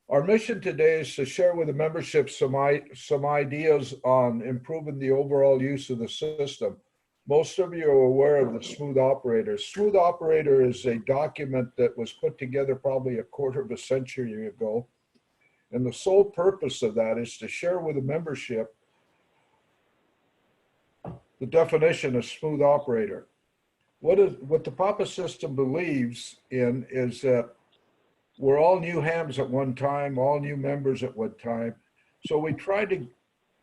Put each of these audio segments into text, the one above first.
Our mission today is to share with the membership some ideas on improving the overall use of the system. Most of you are aware of the Smooth Operator. Smooth Operator is a document that was put together probably a quarter of a century ago. And the sole purpose of that is to share with the membership the definition of Smooth Operator. What the PAPA system believes in is that we're all new hams at one time, all new members at one time. So we try to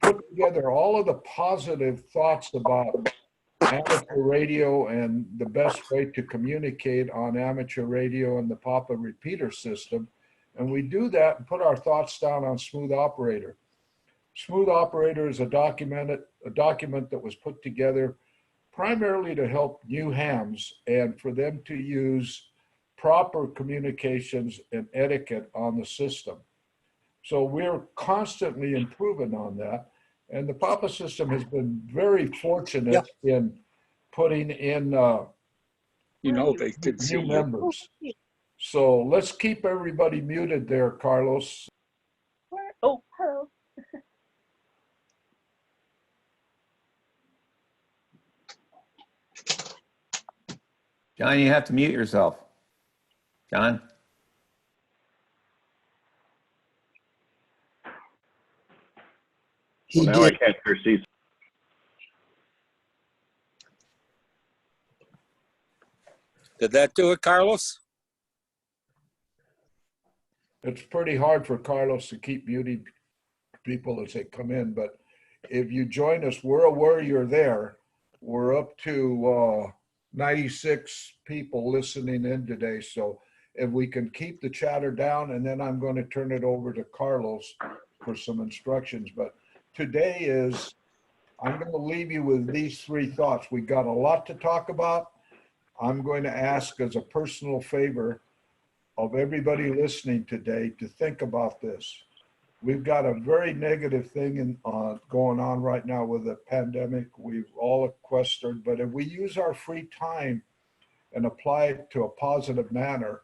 put together all of the positive thoughts about amateur radio and the best way to communicate on amateur radio and the PAPA repeater system. And we do that and put our thoughts down on Smooth Operator. Smooth Operator is a document that was put together primarily to help new hams and for them to use proper communications and etiquette on the system. So we're constantly improving on that. And the PAPA system has been very fortunate in putting in they could see new members. So let's keep everybody muted there, Carlos. Oh, hello. John, you have to mute yourself. John? Well, now I can't hear. Did that do it, Carlos? It's pretty hard for Carlos to keep muting people as they come in, but if you join us, we're aware you're there. We're up to 96 people listening in today, so if we can keep the chatter down, and then I'm going to turn it over to Carlos for some instructions. But today I'm going to leave you with these three thoughts. We got a lot to talk about. I'm going to ask as a personal favor of everybody listening today to think about this. We've got a very negative thing going on right now with the pandemic. We've all sequestered, but if we use our free time and apply it to a positive manner,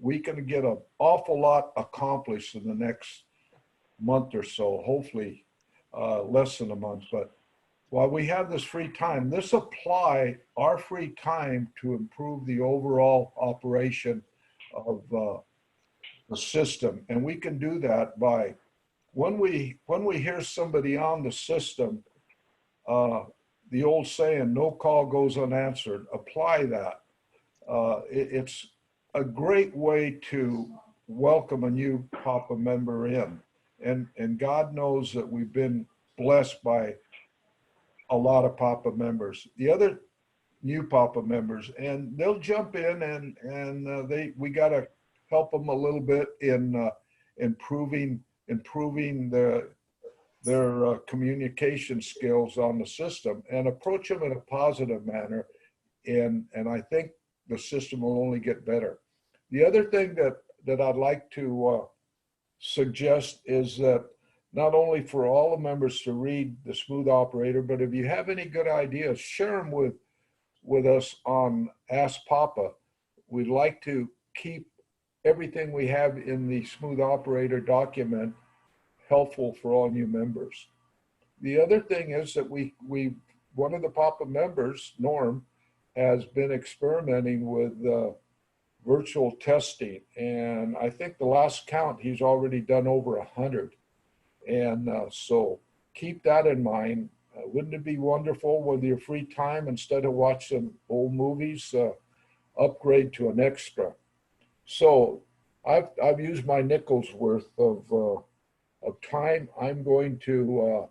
we can get an awful lot accomplished in the next month or so, hopefully less than a month. But while we have this free time, let's apply our free time to improve the overall operation of the system. And we can do that by, when we hear somebody on the system, the old saying, no call goes unanswered, apply that. It's a great way to welcome a new PAPA member in. And God knows that we've been blessed by a lot of PAPA members. The other new PAPA members, and they'll jump in and we got to help them a little bit in improving their communication skills on the system and approach them in a positive manner. And I think the system will only get better. The other thing that I'd like to suggest is that not only for all the members to read the Smooth Operator, but if you have any good ideas, share them with us on Ask Papa. We'd like to keep everything we have in the Smooth Operator document helpful for all new members. The other thing is that one of the PAPA members, Norm, has been experimenting with virtual testing. And I think the last count, he's already done over 100. And so keep that in mind. Wouldn't it be wonderful with your free time, instead of watching old movies, upgrade to an extra? So I've used my nickel's worth of time. I'm going to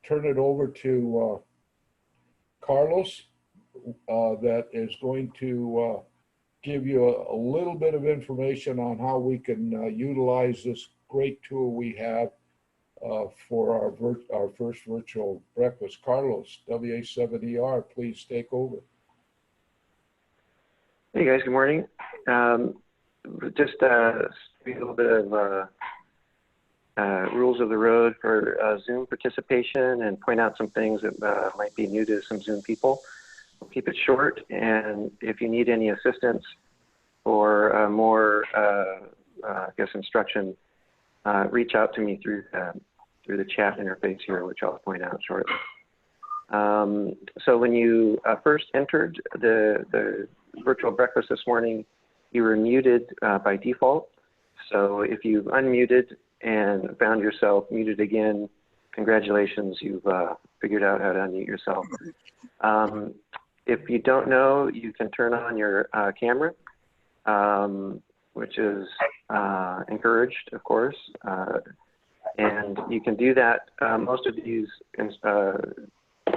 turn it over to Carlos, that is going to give you a little bit of information on how we can utilize this great tool we have for our first virtual breakfast. Carlos, WA7ER, please take over. Hey guys, good morning. Just a little bit of rules of the road for Zoom participation, and point out some things that might be new to some Zoom people. We'll keep it short, and if you need any assistance or more, instruction, reach out to me through the chat interface here, which I'll point out shortly. So when you first entered the virtual breakfast this morning, you were muted by default. So if you've unmuted and found yourself muted again, congratulations, you've figured out how to unmute yourself. If you don't know, you can turn on your camera, which is encouraged, of course. And you can do that. Most of these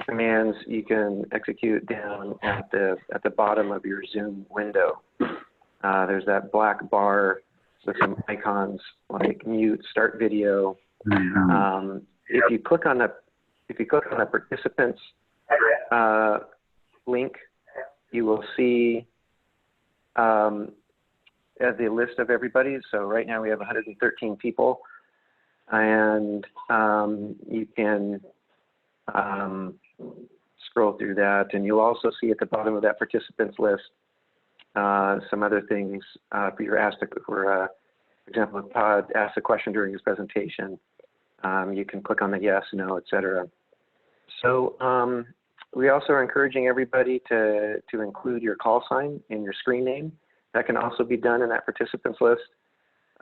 commands you can execute down at the bottom of your Zoom window. There's that black bar with some icons like mute, start video. If you click on the participants link, you will see the list of everybody. So right now we have 113 people, and you can scroll through that, and you'll also see at the bottom of that participants list some other things. For example, if Todd asked a question during his presentation, you can click on the yes, no, etc. So we also are encouraging everybody to include your call sign in your screen name. That can also be done in that participants list.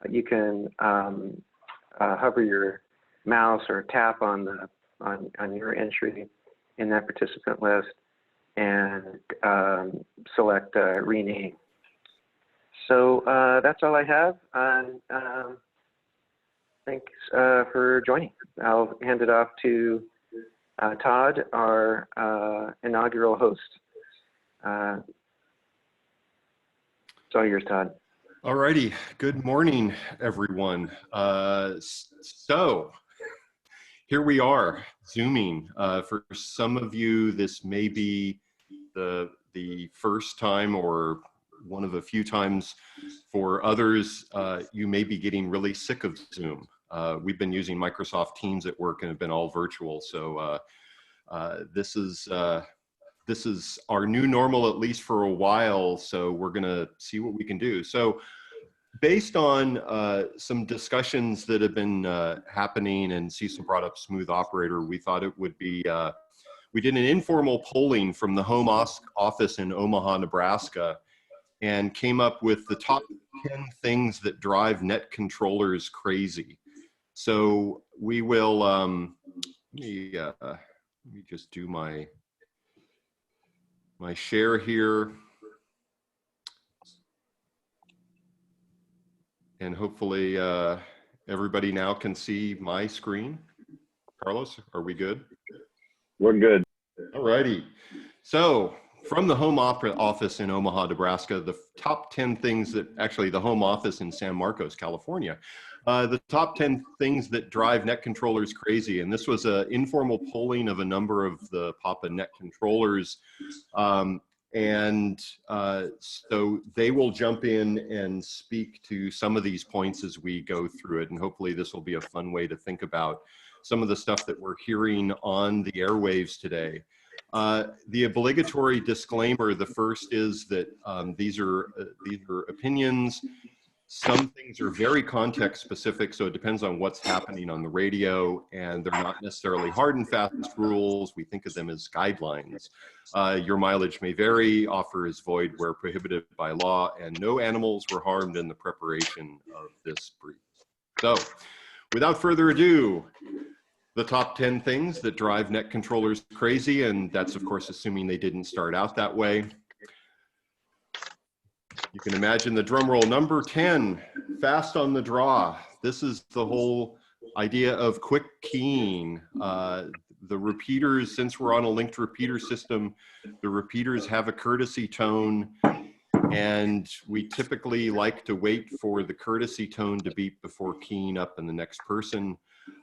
You can hover your mouse or tap on your entry in that participant list and select rename. So that's all I have. And thanks for joining. I'll hand it off to Todd, our inaugural host. It's all yours, Todd. All righty. Good morning, everyone. So here we are, Zooming. For some of you, this may be the first time or one of a few times. For others, you may be getting really sick of Zoom. We've been using Microsoft Teams at work and have been all virtual. So this is our new normal, at least for a while. So we're gonna see what we can do. So based on some discussions that have been happening, and Cecil brought up Smooth Operator, we thought it would be, we did an informal polling from the home office in Omaha, Nebraska, and came up with the top 10 things that drive net controllers crazy. So we will, let me just do my share here. And hopefully everybody now can see my screen. Carlos, are we good? We're good. All righty. So from the home office in Omaha, Nebraska, the top 10 things that, actually the home office in San Marcos, California, the top 10 things that drive net controllers crazy. And this was an informal polling of a number of the Papa net controllers. So they will jump in and speak to some of these points as we go through it. And hopefully this will be a fun way to think about some of the stuff that we're hearing on the airwaves today. The obligatory disclaimer, the first is that these are opinions. Some things are very context specific, so it depends on what's happening on the radio, and they're not necessarily hard and fast rules. We think of them as guidelines. Your mileage may vary, offer is void where prohibited by law, and no animals were harmed in the preparation of this brief. So, without further ado, the top 10 things that drive net controllers crazy, and that's of course assuming they didn't start out that way. You can imagine the drum roll. Number 10, fast on the draw. This is the whole idea of quick keying. The repeaters, since we're on a linked repeater system, the repeaters have a courtesy tone, and we typically like to wait for the courtesy tone to beep before keying up in the next person.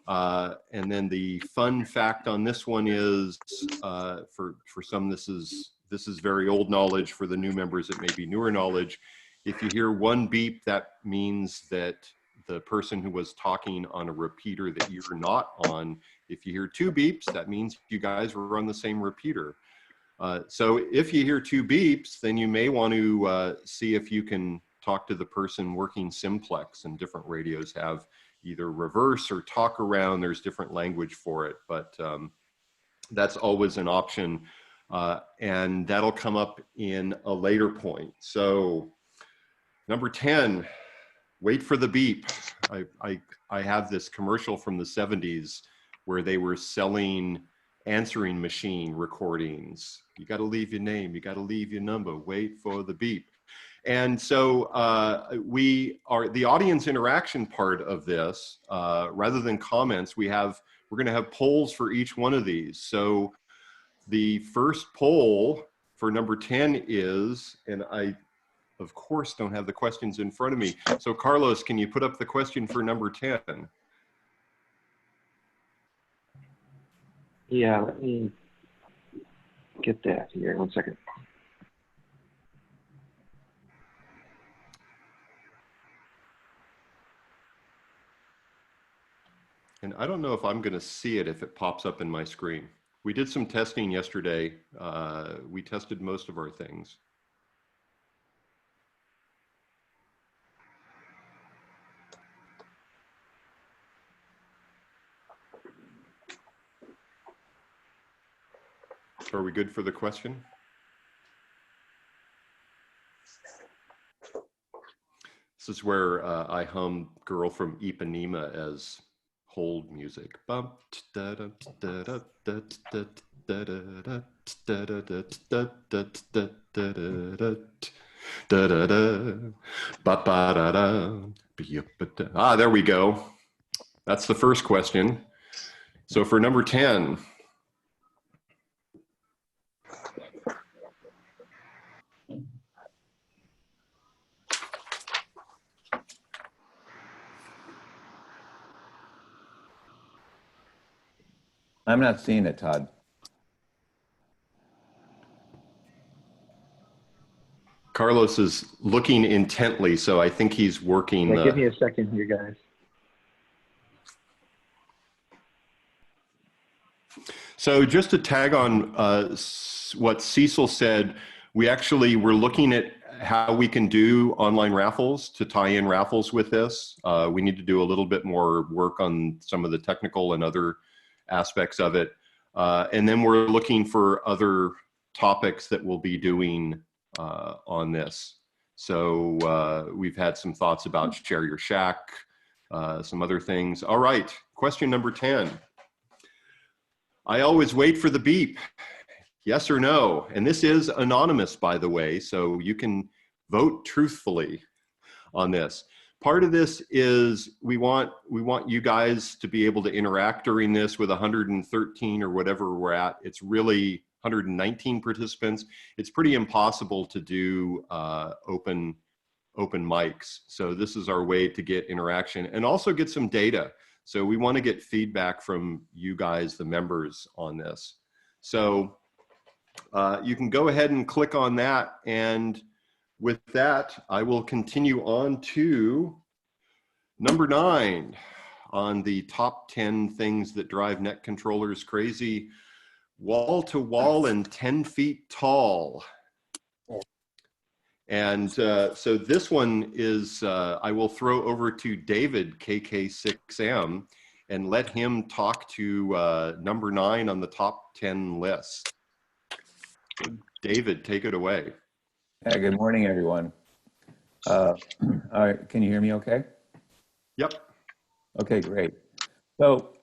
And then the fun fact on this one is, for some, this is very old knowledge. For the new members, it may be newer knowledge. If you hear one beep, that means that the person who was talking on a repeater that you're not on. If you hear two beeps, that means you guys were on the same repeater. So if you hear two beeps, then you may want to see if you can talk to the person working simplex, and different radios have either reverse or talk around. There's different language for it, but that's always an option. And that'll come up in a later point. So number 10, wait for the beep. I have this commercial from the 70s where they were selling answering machine recordings. You got to leave your name, you got to leave your number, wait for the beep. And so we are the audience interaction part of this, rather than comments, we're going to have polls for each one of these. So the first poll for number 10 is, and I, of course, don't have the questions in front of me. So Carlos, can you put up the question for number 10? Yeah, let me get that here. 1 second. And I don't know if I'm going to see it if it pops up in my screen. We did some testing yesterday. We tested most of our things. Are we good for the question? This is where I hum Girl from Ipanema as hold music. Bump, da da da da da da da da da da da da da da da da da ba ba da da. Ah, there we go. That's the first question. So for number 10. I'm not seeing it, Todd. Carlos is looking intently, so I think he's working. Yeah, give me a second here, guys. So just to tag on what Cecil said, we actually were looking at how we can do online raffles to tie in raffles with this. We need to do a little bit more work on some of the technical and other aspects of it. And then we're looking for other topics that we'll be doing on this. So we've had some thoughts about Share Your Shack, some other things. All right, question number 10. I always wait for the beep. Yes or no? And this is anonymous, by the way, so you can vote truthfully on this. Part of this is we want you guys to be able to interact during this with 113 or whatever we're at. It's really 119 participants. It's pretty impossible to do open mics. So this is our way to get interaction and also get some data. So we want to get feedback from you guys, the members, on this. So you can go ahead and click on that. And with that, I will continue on to number 9 on the top 10 things that drive net controllers crazy. Wall to wall and 10 feet tall. And so this one is, I will throw over to David, KK6M, and let him talk to number 9 on the top 10 list. David, take it away. Yeah, good morning, everyone. All right, can you hear me okay? Yep. Okay, great. So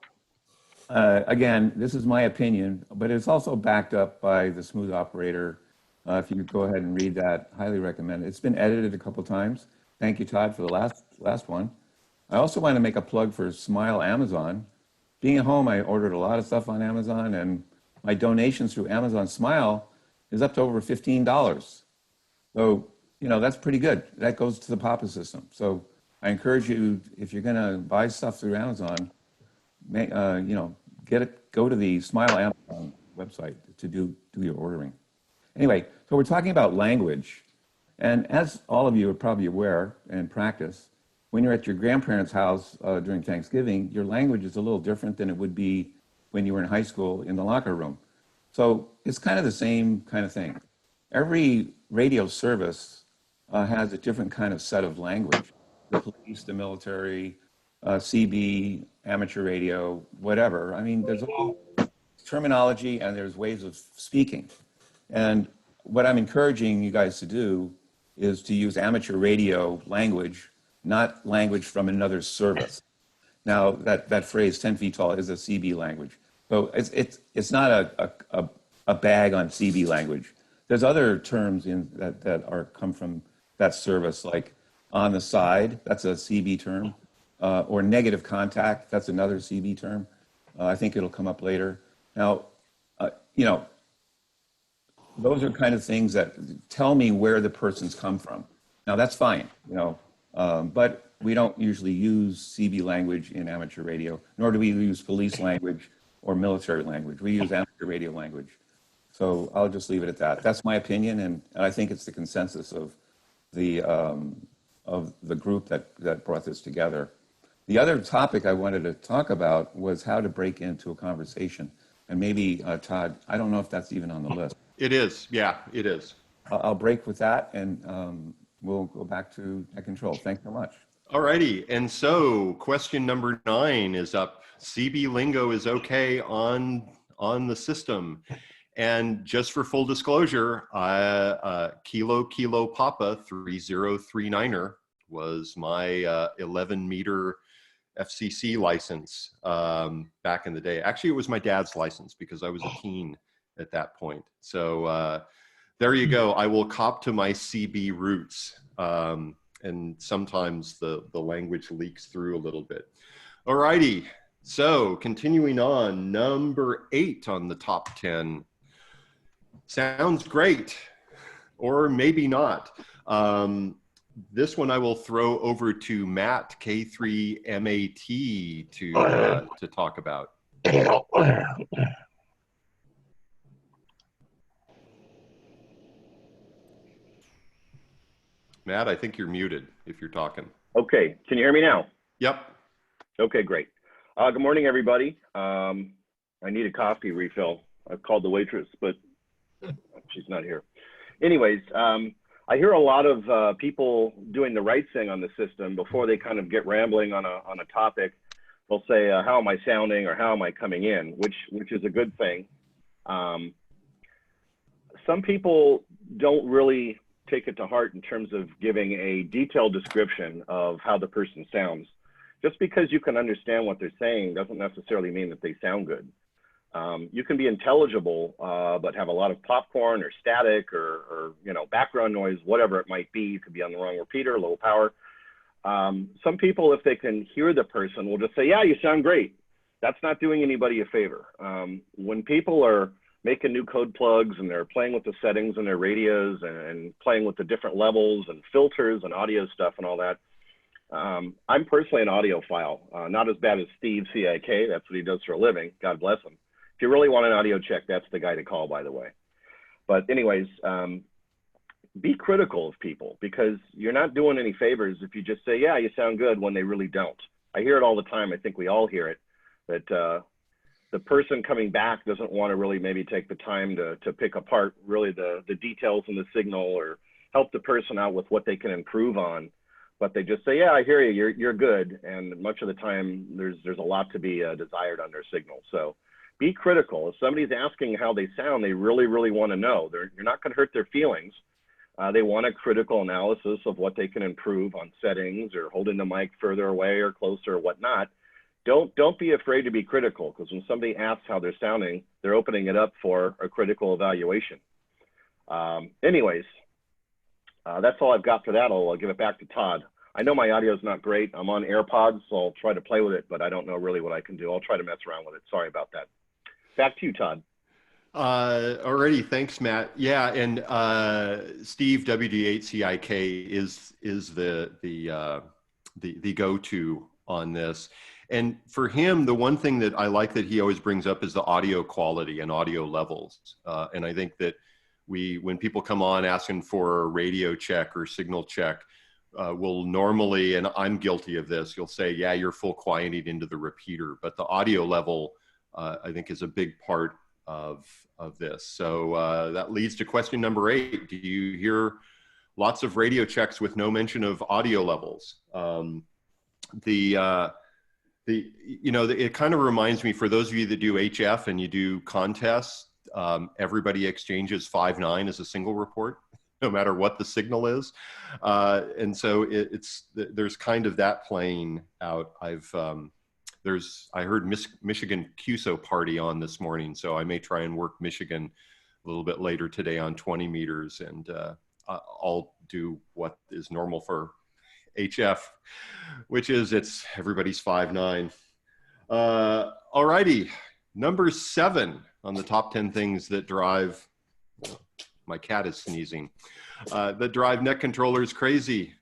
again, this is my opinion, but it's also backed up by the Smooth Operator. If you could go ahead and read that, highly recommend it. It's been edited a couple times. Thank you, Todd, for the last one. I also want to make a plug for Smile Amazon. Being at home, I ordered a lot of stuff on Amazon, and my donations through Amazon Smile is up to over $15. So, you know, that's pretty good. That goes to the PAPA system. So I encourage you, if you're going to buy stuff through Amazon, you know, go to the Smile Amazon website to do your ordering. Anyway, so we're talking about language. And as all of you are probably aware and practice, when you're at your grandparents' house during Thanksgiving, your language is a little different than it would be when you were in high school in the locker room. So it's kind of the same kind of thing. Every radio service has a different kind of set of language. The police, the military, CB, amateur radio, whatever. I mean, there's all terminology and there's ways of speaking. And what I'm encouraging you guys to do is to use amateur radio language, not language from another service. Now, that phrase 10 feet tall is a CB language. So it's not a bag on CB language. There's other terms that come from that service, like on the side, that's a CB term, or negative contact, that's another CB term. I think it'll come up later. Now, those are kind of things that tell me where the person's come from. Now, that's fine, but we don't usually use CB language in amateur radio, nor do we use police language or military language. We use amateur radio language. So I'll just leave it at that. That's my opinion, and I think it's the consensus of the group that brought this together. The other topic I wanted to talk about was how to break into a conversation. And maybe, Todd, I don't know if that's even on the list. It is. Yeah, it is. I'll break with that, and we'll go back to net control. Thanks so much. All righty. And so question number 9 is up. CB lingo is okay on the system. And just for full disclosure, Kilo Kilo Papa 3039er was my 11 meter FCC license back in the day. Actually, it was my dad's license because I was a teen at that point. So there you go. I will cop to my CB roots. And sometimes the language leaks through a little bit. All righty. So continuing on, number 8 on the top 10. Sounds great, or maybe not. This one I will throw over to Matt, K3MAT, to talk about. Matt, I think you're muted if you're talking. Okay, can you hear me now? Yep. Okay, great. Good morning, everybody. I need a coffee refill. I've called the waitress, but she's not here. Anyways, I hear a lot of people doing the right thing on the system before they kind of get rambling on a topic. They'll say, how am I sounding, or how am I coming in, which is a good thing. Some people don't really take it to heart in terms of giving a detailed description of how the person sounds. Just because you can understand what they're saying doesn't necessarily mean that they sound good. You can be intelligible, but have a lot of popcorn or static or background noise, whatever it might be. You could be on the wrong repeater, low power. Some people, if they can hear the person, will just say, yeah, you sound great. That's not doing anybody a favor. When people are making new code plugs and they're playing with the settings in their radios and playing with the different levels and filters and audio stuff and all that, I'm personally an audiophile, not as bad as Steve, CIK. That's what he does for a living. God bless him. If you really want an audio check, that's the guy to call, by the way. But anyways, be critical of people, because you're not doing any favors if you just say, yeah, you sound good, when they really don't. I hear it all the time. I think we all hear it, that the person coming back doesn't want to really maybe take the time to pick apart really the details in the signal or help the person out with what they can improve on. But they just say, yeah, I hear you, you're good. And much of the time, there's a lot to be desired on their signal. So be critical. If somebody's asking how they sound, they really, really want to know. You're not going to hurt their feelings. They want a critical analysis of what they can improve on settings or holding the mic further away or closer or whatnot. Don't be afraid to be critical, because when somebody asks how they're sounding, they're opening it up for a critical evaluation. Anyways, that's all I've got for that. I'll give it back to Todd. I know my audio is not great. I'm on AirPods, so I'll try to play with it, but I don't know really what I can do. I'll try to mess around with it. Sorry about that. Back to you, Todd. Alrighty, thanks, Matt. Yeah, and Steve, WD8CIK is the go-to on this. And for him, the one thing that I like that he always brings up is the audio quality and audio levels. And I think that when people come on asking for a radio check or signal check, we'll normally, and I'm guilty of this, you'll say, yeah, you're full quieting into the repeater. But the audio level, I think, is a big part of this. So that leads to question number 8. Do you hear lots of radio checks with no mention of audio levels? It kind of reminds me, for those of you that do HF and you do contests, everybody exchanges 5.9 as a single report, no matter what the signal is. And so there's kind of that playing out. I heard Michigan QSO party on this morning, so I may try and work Michigan a little bit later today on 20 meters, and I'll do what is normal for HF, which is everybody's 5.9. All righty, number 7 on the top 10 things that drive, my cat is sneezing, that drive net controllers crazy.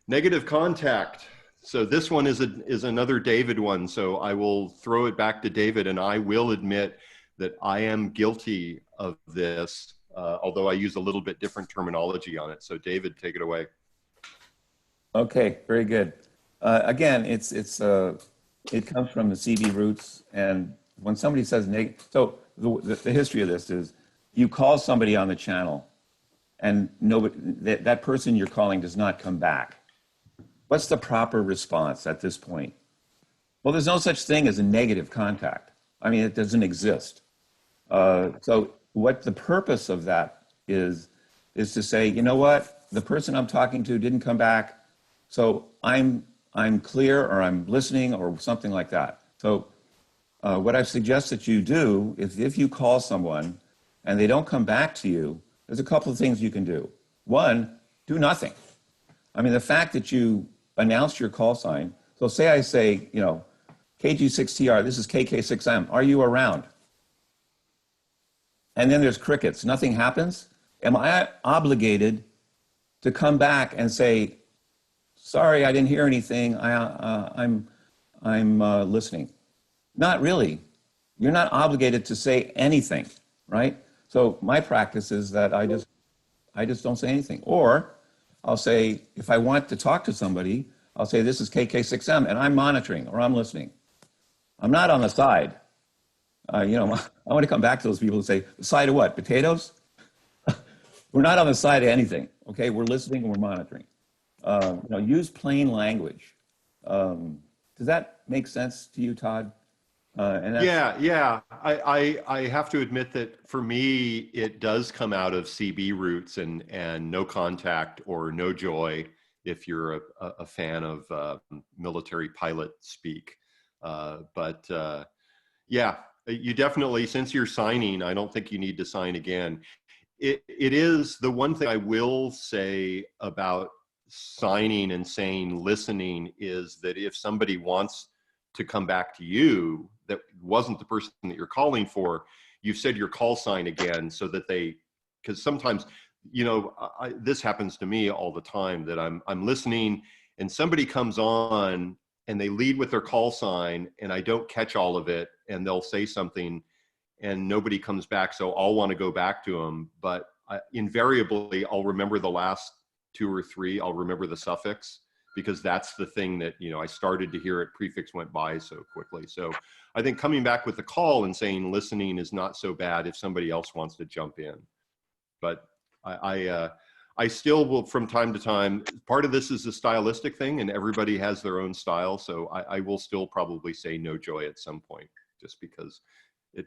Negative contact. So this one is another David one. So I will throw it back to David, and I will admit that I am guilty of this, although I use a little bit different terminology on it. So David, take it away. Okay, very good. Again, it comes from the CB roots, and when somebody says negative, so the history of this is you call somebody on the channel, and nobody, that person you're calling does not come back. What's the proper response at this point? Well, there's no such thing as a negative contact. I mean, it doesn't exist. So what the purpose of that is to say, you know what, the person I'm talking to didn't come back, so I'm clear, or I'm listening, or something like that. So what I suggest that you do is, if you call someone and they don't come back to you, there's a couple of things you can do. One, do nothing. I mean, the fact that you announced your call sign, so say I say, KG6TR, this is KK6M, are you around? And then there's crickets, nothing happens. Am I obligated to come back and say, sorry, I didn't hear anything, I'm listening? Not really. You're not obligated to say anything, right? So my practice is that I just don't say anything. Or I'll say, if I want to talk to somebody, I'll say, this is KK6M, and I'm monitoring, or I'm listening. I'm not on the side. I want to come back to those people and say, the side of what, potatoes? We're not on the side of anything, okay? We're listening and we're monitoring. Use plain language. Does that make sense to you, Todd? Yeah. I have to admit that for me, it does come out of CB roots and no contact or no joy, if you're a fan of military pilot speak. Yeah, you definitely, since you're signing, I don't think you need to sign again. It is the one thing I will say about signing and saying listening is that if somebody wants to come back to you that wasn't the person that you're calling for, you've said your call sign again, so that because sometimes, this happens to me all the time, that I'm listening and somebody comes on and they lead with their call sign and I don't catch all of it, and they'll say something and nobody comes back. So I'll want to go back to them, but invariably I'll remember the last 2 or 3, I'll remember the suffix, because that's the thing that, I started to hear it, prefix went by so quickly. So I think coming back with the call and saying listening is not so bad if somebody else wants to jump in. But I still will, from time to time, part of this is a stylistic thing and everybody has their own style. So I will still probably say no joy at some point, just because it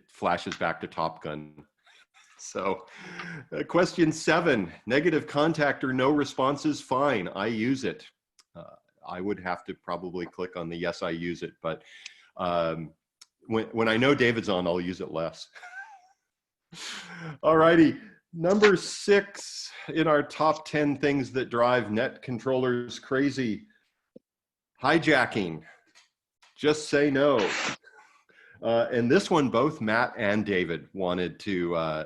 flashes back to Top Gun. So question 7, negative contact or no response is fine. I use it. I would have to probably click on the yes, I use it. But when I know David's on, I'll use it less. All righty. Number 6 in our top 10 things that drive net controllers crazy. Hijacking. Just say no. And this one, both Matt and David wanted to,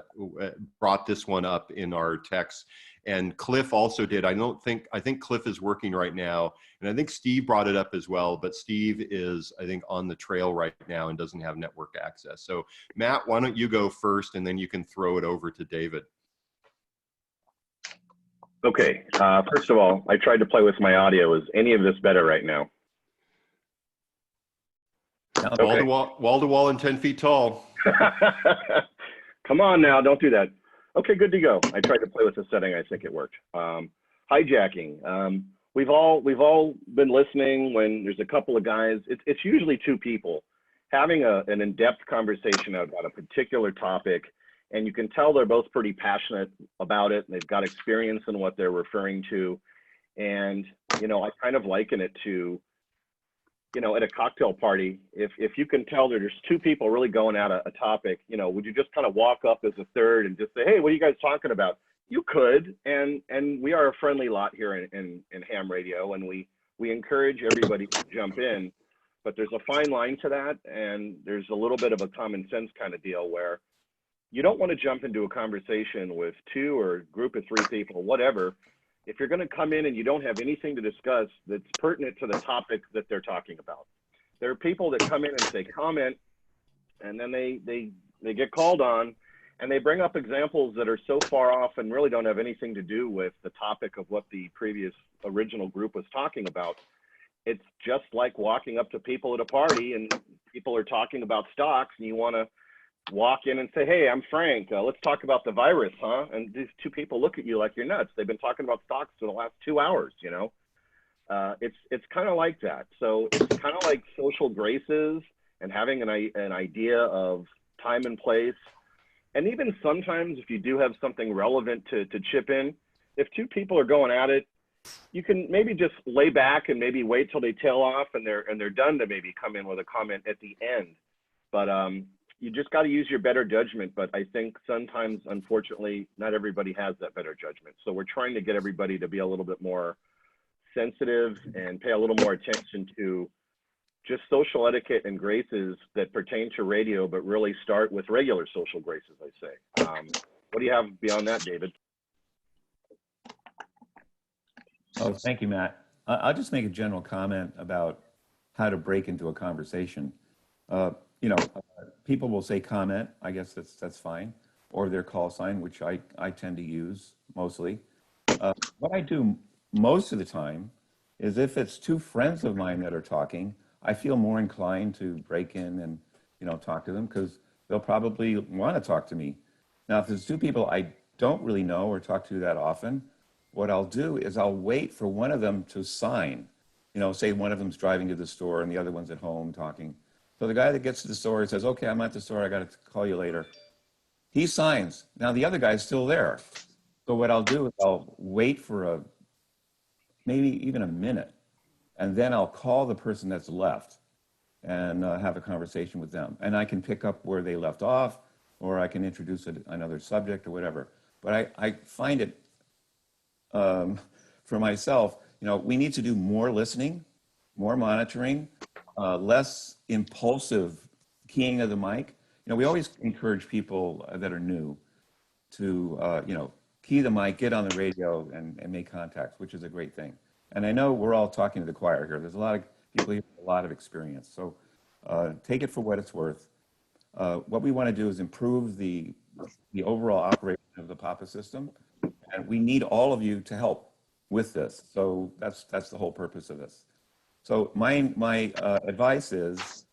brought this one up in our text, and Cliff also did. I think Cliff is working right now, and I think Steve brought it up as well, but Steve is, I think, on the trail right now and doesn't have network access. So Matt, why don't you go first, and then you can throw it over to David. Okay, first of all, I tried to play with my audio. Is any of this better right now? Okay. Wall to wall and 10 feet tall. Come on now, don't do that. Okay, good to go. I tried to play with the setting. I think it worked. Hijacking. we've all been listening when there's a couple of guys. It's usually two people having an in-depth conversation about a particular topic, and you can tell they're both pretty passionate about it, and they've got experience in what they're referring to. And you know, I kind of liken it to, you know, at a cocktail party, if you can tell that there's two people really going at a topic, you know, would you just kind of walk up as a third and just say, hey, what are you guys talking about? You could, and we are a friendly lot here in ham radio, and we encourage everybody to jump in, but there's a fine line to that, and there's a little bit of a common sense kind of deal where you don't want to jump into a conversation with two or a group of three people, whatever, if you're going to come in and you don't have anything to discuss that's pertinent to the topic that they're talking about. There are people that come in and say comment, and then they get called on, and they bring up examples that are so far off and really don't have anything to do with the topic of what the previous original group was talking about. It's just like walking up to people at a party and people are talking about stocks, and you want to walk in and say, hey, I'm Frank, let's talk about the virus, huh? And these two people look at you like you're nuts. They've been talking about stocks for the last 2 hours, you know? It's kind of like that. So it's kind of like social graces and having an idea of time and place. And even sometimes if you do have something relevant to chip in, if two people are going at it, you can maybe just lay back and maybe wait till they tail off and they're done to maybe come in with a comment at the end. But you just got to use your better judgment. But I think sometimes, unfortunately, not everybody has that better judgment. So we're trying to get everybody to be a little bit more sensitive and pay a little more attention to just social etiquette and graces that pertain to radio, but really start with regular social graces, I say. What do you have beyond that, David? Oh, thank you, Matt. I'll just make a general comment about how to break into a conversation. You know, people will say comment, I guess that's fine, or their call sign, which I tend to use mostly. What I do most of the time is if it's two friends of mine that are talking, I feel more inclined to break in and, you know, talk to them because they'll probably want to talk to me. Now, if there's two people I don't really know or talk to that often, what I'll do is I'll wait for one of them to sign. You know, say one of them's driving to the store and the other one's at home talking. So the guy that gets to the store, he says, okay, I'm at the store, I got to call you later. He signs. Now the other guy's still there. So what I'll do is I'll wait for maybe even a minute, and then I'll call the person that's left and have a conversation with them. And I can pick up where they left off, or I can introduce another subject or whatever. But I find it, for myself, you know, we need to do more listening, more monitoring, less impulsive keying of the mic. You know, we always encourage people that are new to, you know, key the mic, get on the radio, and make contacts, which is a great thing. And I know we're all talking to the choir here. There's a lot of people here with a lot of experience. So take it for what it's worth. What we want to do is improve the overall operation of the PAPA system. And we need all of you to help with this. So that's the whole purpose of this. So my advice is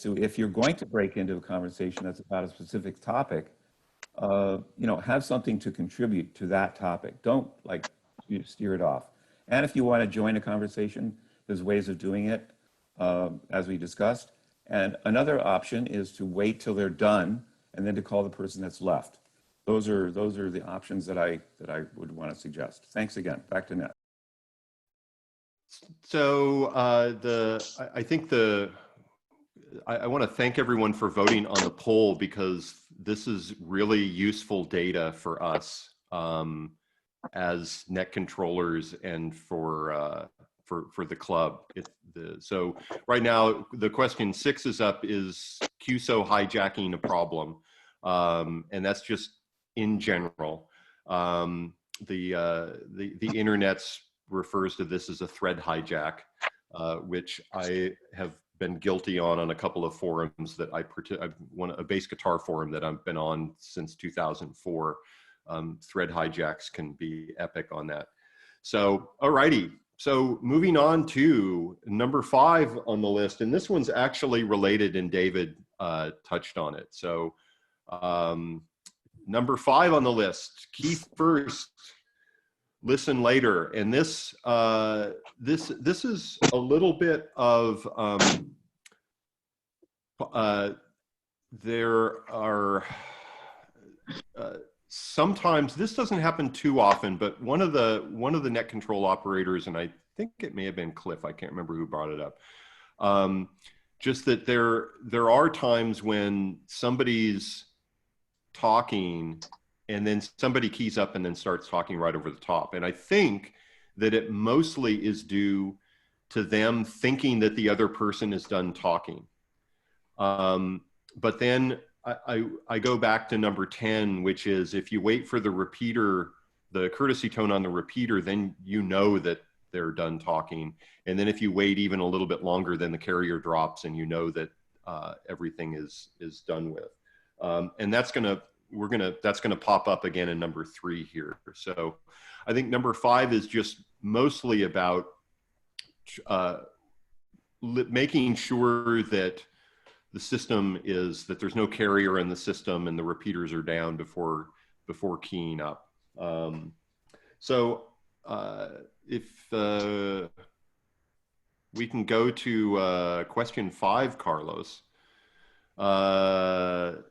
to, if you're going to break into a conversation that's about a specific topic, you know, have something to contribute to that topic. Don't like steer it off. And if you want to join a conversation, there's ways of doing it, as we discussed. And another option is to wait till they're done and then to call the person that's left. Those are the options that I would want to suggest. Thanks again. Back to Ned. So I want to thank everyone for voting on the poll, because this is really useful data for us as net controllers and for the club. So right now the question 6 is up: is QSO hijacking a problem? And that's just in general. The internet refers to this as a thread hijack, which I have been guilty on a couple of forums that a bass guitar forum that I've been on since 2004. Thread hijacks can be epic on that. So, alrighty. So moving on to number 5 on the list, and this one's actually related, and David touched on it. So number 5 on the list, key first, listen later. And this is a little bit of there are sometimes, this doesn't happen too often, but one of the net control operators, and I think it may have been Cliff, I can't remember who brought it up, just that there are times when somebody's talking and then somebody keys up and then starts talking right over the top. And I think that it mostly is due to them thinking that the other person is done talking. But then I go back to number 10, which is if you wait for the repeater, the courtesy tone on the repeater, then you know that they're done talking. And then if you wait even a little bit longer, then the carrier drops and you know that everything is done with. And that's gonna pop up again in number 3 here. So I think number 5 is just mostly about making sure that the system is, that there's no carrier in the system and the repeaters are down before keying up. So if we can go to question 5, Carlos. So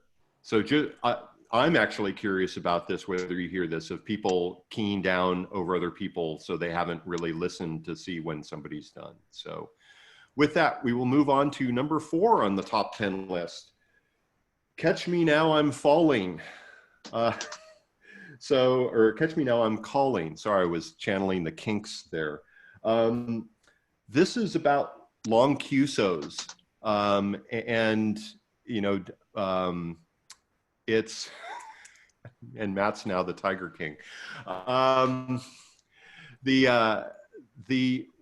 I'm actually curious about this, whether you hear this, of people keying down over other people so they haven't really listened to see when somebody's done. So with that, we will move on to number 4 on the top 10 list. Catch me now, I'm falling. Or catch me now, I'm calling. Sorry, I was channeling the Kinks there. This is about long QSOs. And, you know, it's, and Matt's now the Tiger King.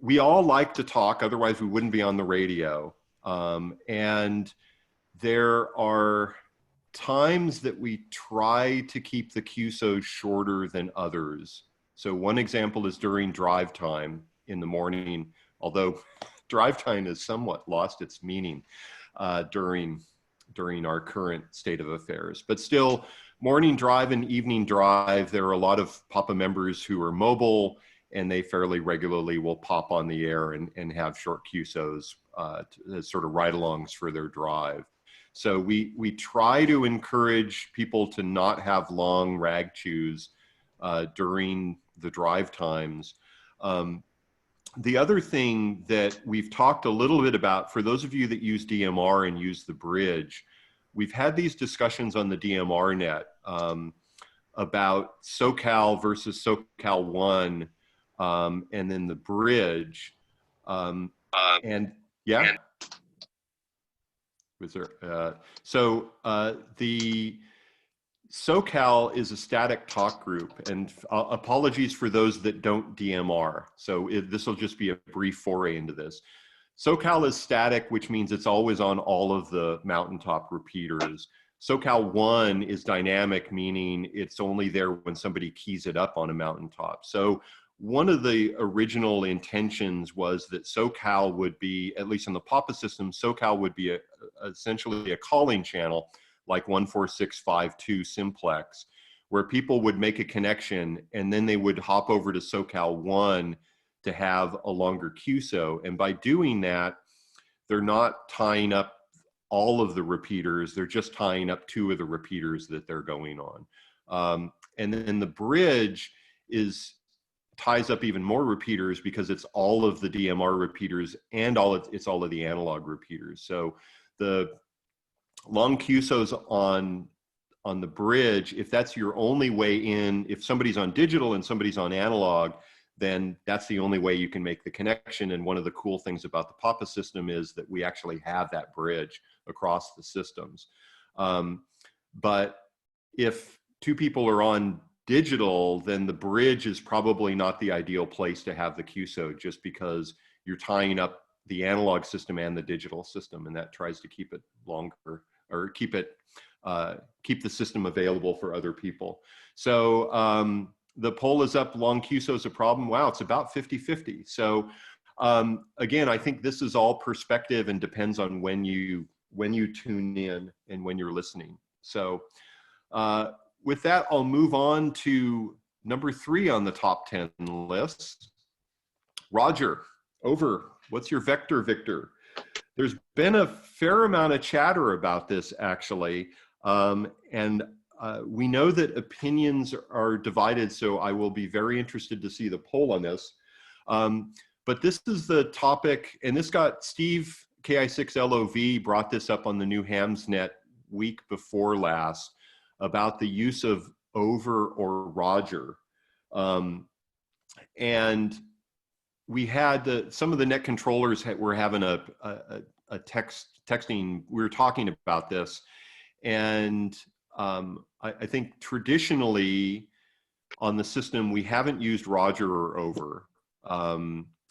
We all like to talk, otherwise we wouldn't be on the radio. And there are times that we try to keep the QSOs shorter than others. So one example is during drive time in the morning, although drive time has somewhat lost its meaning during our current state of affairs. But still, morning drive and evening drive, there are a lot of PAPA members who are mobile, and they fairly regularly will pop on the air and have short QSOs as sort of ride-alongs for their drive. So we try to encourage people to not have long rag chews during the drive times. The other thing that we've talked a little bit about, for those of you that use DMR and use the bridge, we've had these discussions on the DMR net about SoCal versus SoCal 1, and then the bridge. And yeah, was there? The SoCal is a static talk group, and apologies for those that don't DMR. So this will just be a brief foray into this. SoCal is static, which means it's always on all of the mountaintop repeaters. SoCal 1 is dynamic, meaning it's only there when somebody keys it up on a mountaintop. So one of the original intentions was that SoCal would be, at least in the PAPA system, SoCal would be essentially a calling channel like 14652 simplex, where people would make a connection and then they would hop over to SoCal 1 to have a longer QSO. And by doing that, they're not tying up all of the repeaters, they're just tying up 2 of the repeaters that they're going on. And then the bridge ties up even more repeaters because it's all of the DMR repeaters and it's all of the analog repeaters. So the long QSOs on the bridge, if that's your only way in, if somebody's on digital and somebody's on analog, then that's the only way you can make the connection. And one of the cool things about the PAPA system is that we actually have that bridge across the systems. But if 2 people are on digital, then the bridge is probably not the ideal place to have the QSO, just because you're tying up the analog system and the digital system, and that tries to keep it longer, or keep the system available for other people. So the poll is up, long QSO is a problem. Wow, it's about 50-50. So again, I think this is all perspective and depends on when you tune in and when you're listening. So with that, I'll move on to number 3 on the top 10 list. Roger, over. What's your vector, Victor? There's been a fair amount of chatter about this, actually. We know that opinions are divided, so I will be very interested to see the poll on this. But this is the topic, and this got Steve KI6LOV brought this up on the new Hamsnet week before last about the use of over or Roger. And we had some of the net controllers were having a texting. We were talking about this, and I think traditionally on the system we haven't used Roger or over.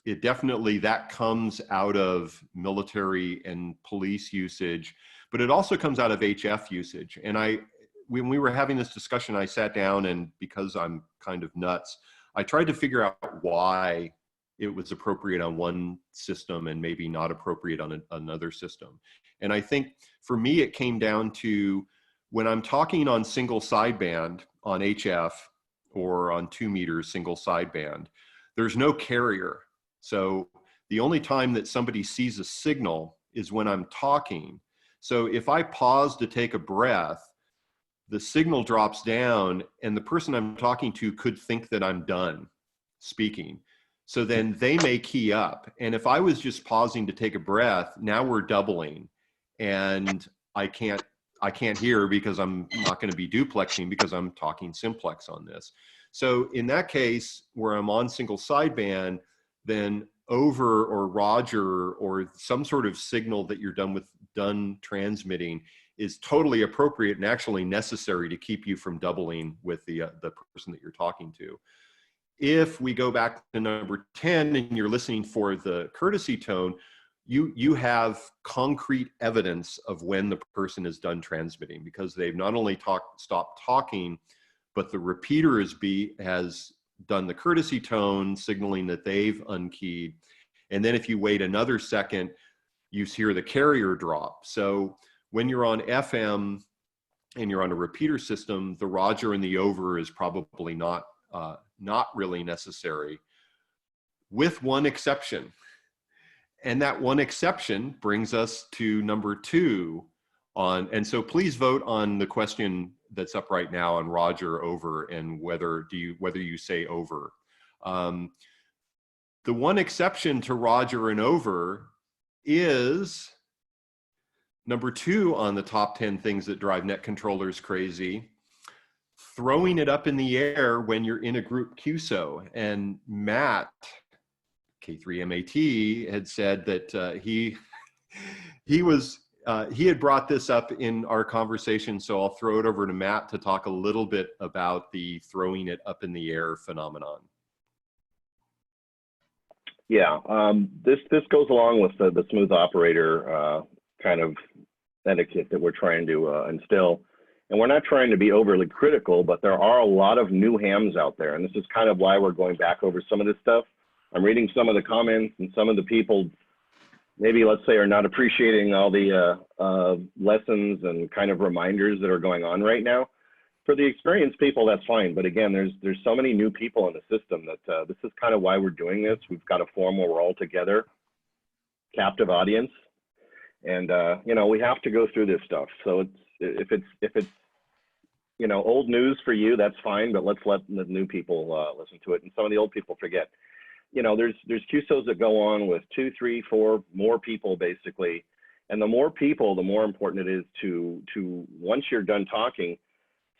It definitely, that comes out of military and police usage, but it also comes out of HF usage. And when we were having this discussion, I sat down, and because I'm kind of nuts, I tried to figure out why it was appropriate on one system and maybe not appropriate on another system. And I think for me, it came down to when I'm talking on single sideband on HF or on 2 meters single sideband, there's no carrier. So the only time that somebody sees a signal is when I'm talking. So if I pause to take a breath, the signal drops down, and the person I'm talking to could think that I'm done speaking. So then they may key up. And if I was just pausing to take a breath, now we're doubling, and I can't hear because I'm not going to be duplexing because I'm talking simplex on this. So in that case, where I'm on single sideband, then over or Roger or some sort of signal that you're done transmitting is totally appropriate and actually necessary to keep you from doubling with the person that you're talking to. If we go back to number 10 and you're listening for the courtesy tone, you have concrete evidence of when the person is done transmitting, because they've not only stopped talking, but the repeater has done the courtesy tone, signaling that they've unkeyed. And then if you wait another second, you hear the carrier drop. So when you're on FM and you're on a repeater system, the Roger and the over is probably not really necessary, with one exception. And that one exception brings us to number 2 and so please vote on the question that's up right now on Roger, over, and whether you say over. The one exception to Roger and over is number 2 on the top 10 things that drive net controllers crazy: throwing it up in the air when you're in a group QSO. And Matt, K3MAT, had said that he had brought this up in our conversation, so I'll throw it over to Matt to talk a little bit about the throwing it up in the air phenomenon. Yeah, this goes along with the smooth operator kind of etiquette that we're trying to instill. And we're not trying to be overly critical, but there are a lot of new hams out there. And this is kind of why we're going back over some of this stuff. I'm reading some of the comments, and some of the people maybe, let's say, are not appreciating all the lessons and kind of reminders that are going on right now. For the experienced people, that's fine. But again, there's so many new people in the system that this is kind of why we're doing this. We've got a forum where we're all together, captive audience. And, you know, we have to go through this stuff. So if it's, you know, old news for you, that's fine, but let's let the new people listen to it. And some of the old people forget. You know, there's QSOs that go on with 2, 3, 4 more people, basically. And the more people, the more important it is to once you're done talking,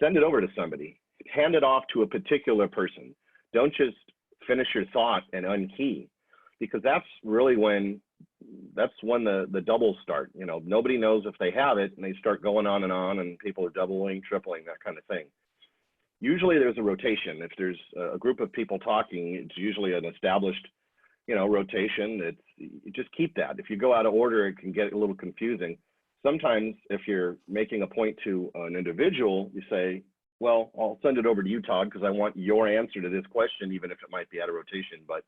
send it over to somebody. Hand it off to a particular person. Don't just finish your thought and unkey, because that's really when the doubles start. You know, nobody knows if they have it, and they start going on, and people are doubling, tripling, that kind of thing. Usually there's a rotation. If there's a group of people talking, it's usually an established, you know, rotation. You just keep that. If you go out of order, it can get a little confusing. Sometimes if you're making a point to an individual, you say, well, I'll send it over to you, Todd, because I want your answer to this question, even if it might be out of rotation. But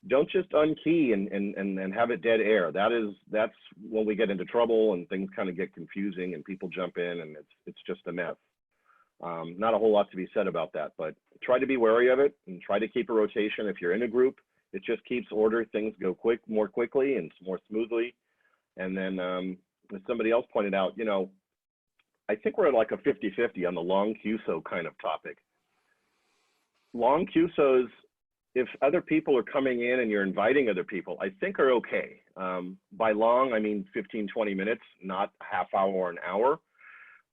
don't just unkey and have it dead air. That's when we get into trouble and things kind of get confusing and people jump in, and it's just a mess. Not a whole lot to be said about that, but try to be wary of it and try to keep a rotation. If you're in a group, it just keeps order. Things go more quickly and more smoothly. And then as somebody else pointed out, you know, I think we're at like a 50-50 on the long QSO kind of topic. Long QSOs, if other people are coming in and you're inviting other people, I think are okay. By long, I mean 15, 20 minutes, not a half hour or an hour.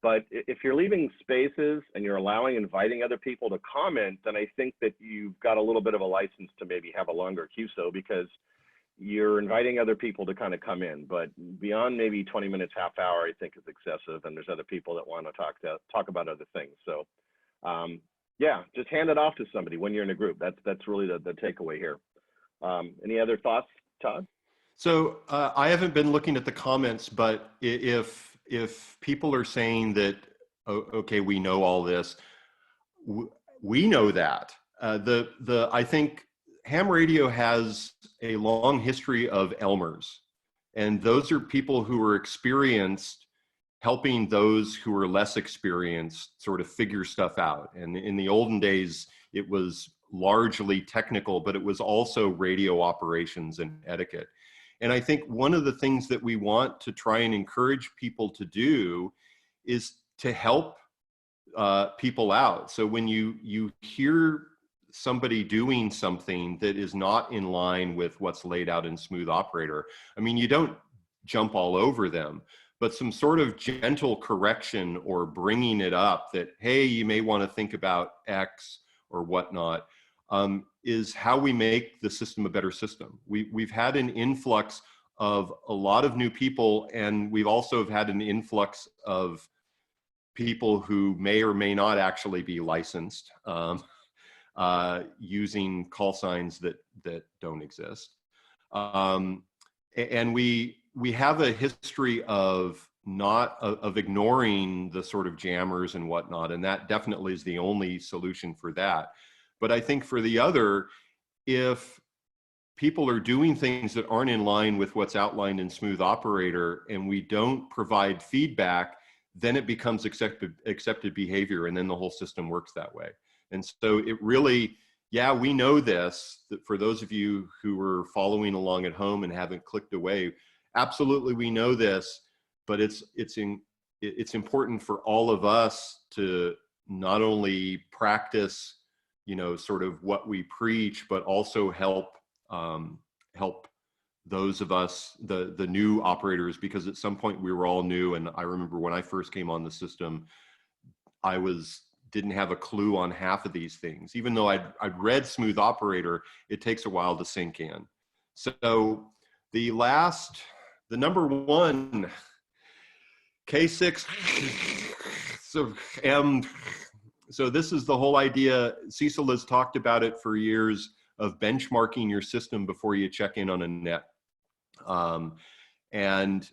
But if you're leaving spaces and you're inviting other people to comment, then I think that you've got a little bit of a license to maybe have a longer QSO because you're inviting other people to kind of come in. But beyond maybe 20 minutes, half hour, I think is excessive. And there's other people that want to talk about other things. So yeah, just hand it off to somebody when you're in a group. That's really the takeaway here. Any other thoughts, Todd? So I haven't been looking at the comments, but if people are saying that, okay, we know all this, we know that. I think ham radio has a long history of Elmers, and those are people who are experienced helping those who are less experienced sort of figure stuff out. And in the olden days, it was largely technical, but it was also radio operations and etiquette. And I think one of the things that we want to try and encourage people to do is to help people out. So when you hear somebody doing something that is not in line with what's laid out in Smooth Operator, I mean, you don't jump all over them, but some sort of gentle correction or bringing it up that, hey, you may want to think about X or whatnot, is how we make the system a better system. We've had an influx of a lot of new people, and we've also had an influx of people who may or may not actually be licensed, using call signs that don't exist. And we have a history of ignoring the sort of jammers and whatnot, and that definitely is the only solution for that. But I think for the other, if people are doing things that aren't in line with what's outlined in Smooth Operator and we don't provide feedback, then it becomes accepted behavior, and then the whole system works that way. And so it really, yeah, we know this, that for those of you who are following along at home and haven't clicked away, absolutely we know this, but it's important for all of us to not only practice, you know, sort of what we preach, but also help those of us, the new operators, because at some point we were all new. And I remember when I first came on the system, I didn't have a clue on half of these things. Even though I'd read Smooth Operator, it takes a while to sink in. So the number one, K6, so this is the whole idea. Cecil has talked about it for years, of benchmarking your system before you check in on a net. And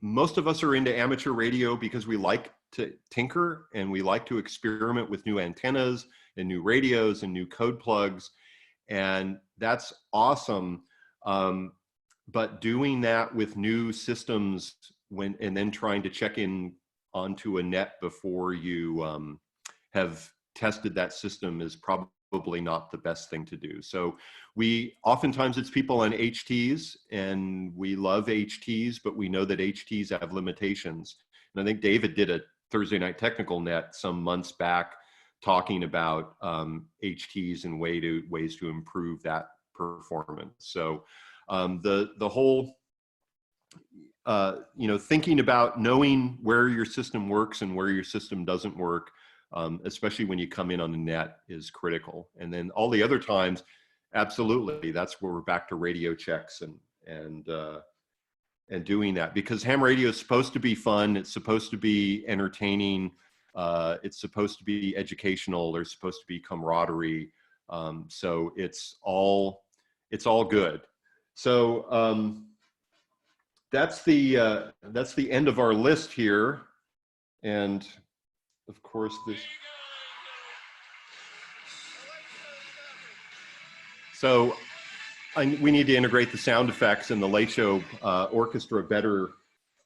most of us are into amateur radio because we like to tinker and we like to experiment with new antennas and new radios and new code plugs. And that's awesome. But doing that with new systems and then trying to check in onto a net before you have tested that system is probably not the best thing to do. So oftentimes it's people on HTs, and we love HTs, but we know that HTs have limitations. And I think David did a Thursday Night Technical Net some months back talking about HTs and ways to improve that performance. So the whole, thinking about knowing where your system works and where your system doesn't work, especially when you come in on the net, is critical. And then all the other times, absolutely, that's where we're back to radio checks and doing that, because ham radio is supposed to be fun. It's supposed to be entertaining. It's supposed to be educational. There's supposed to be camaraderie. So it's all good. So that's the end of our list here, and of course this. So we need to integrate the sound effects in the Late Show orchestra better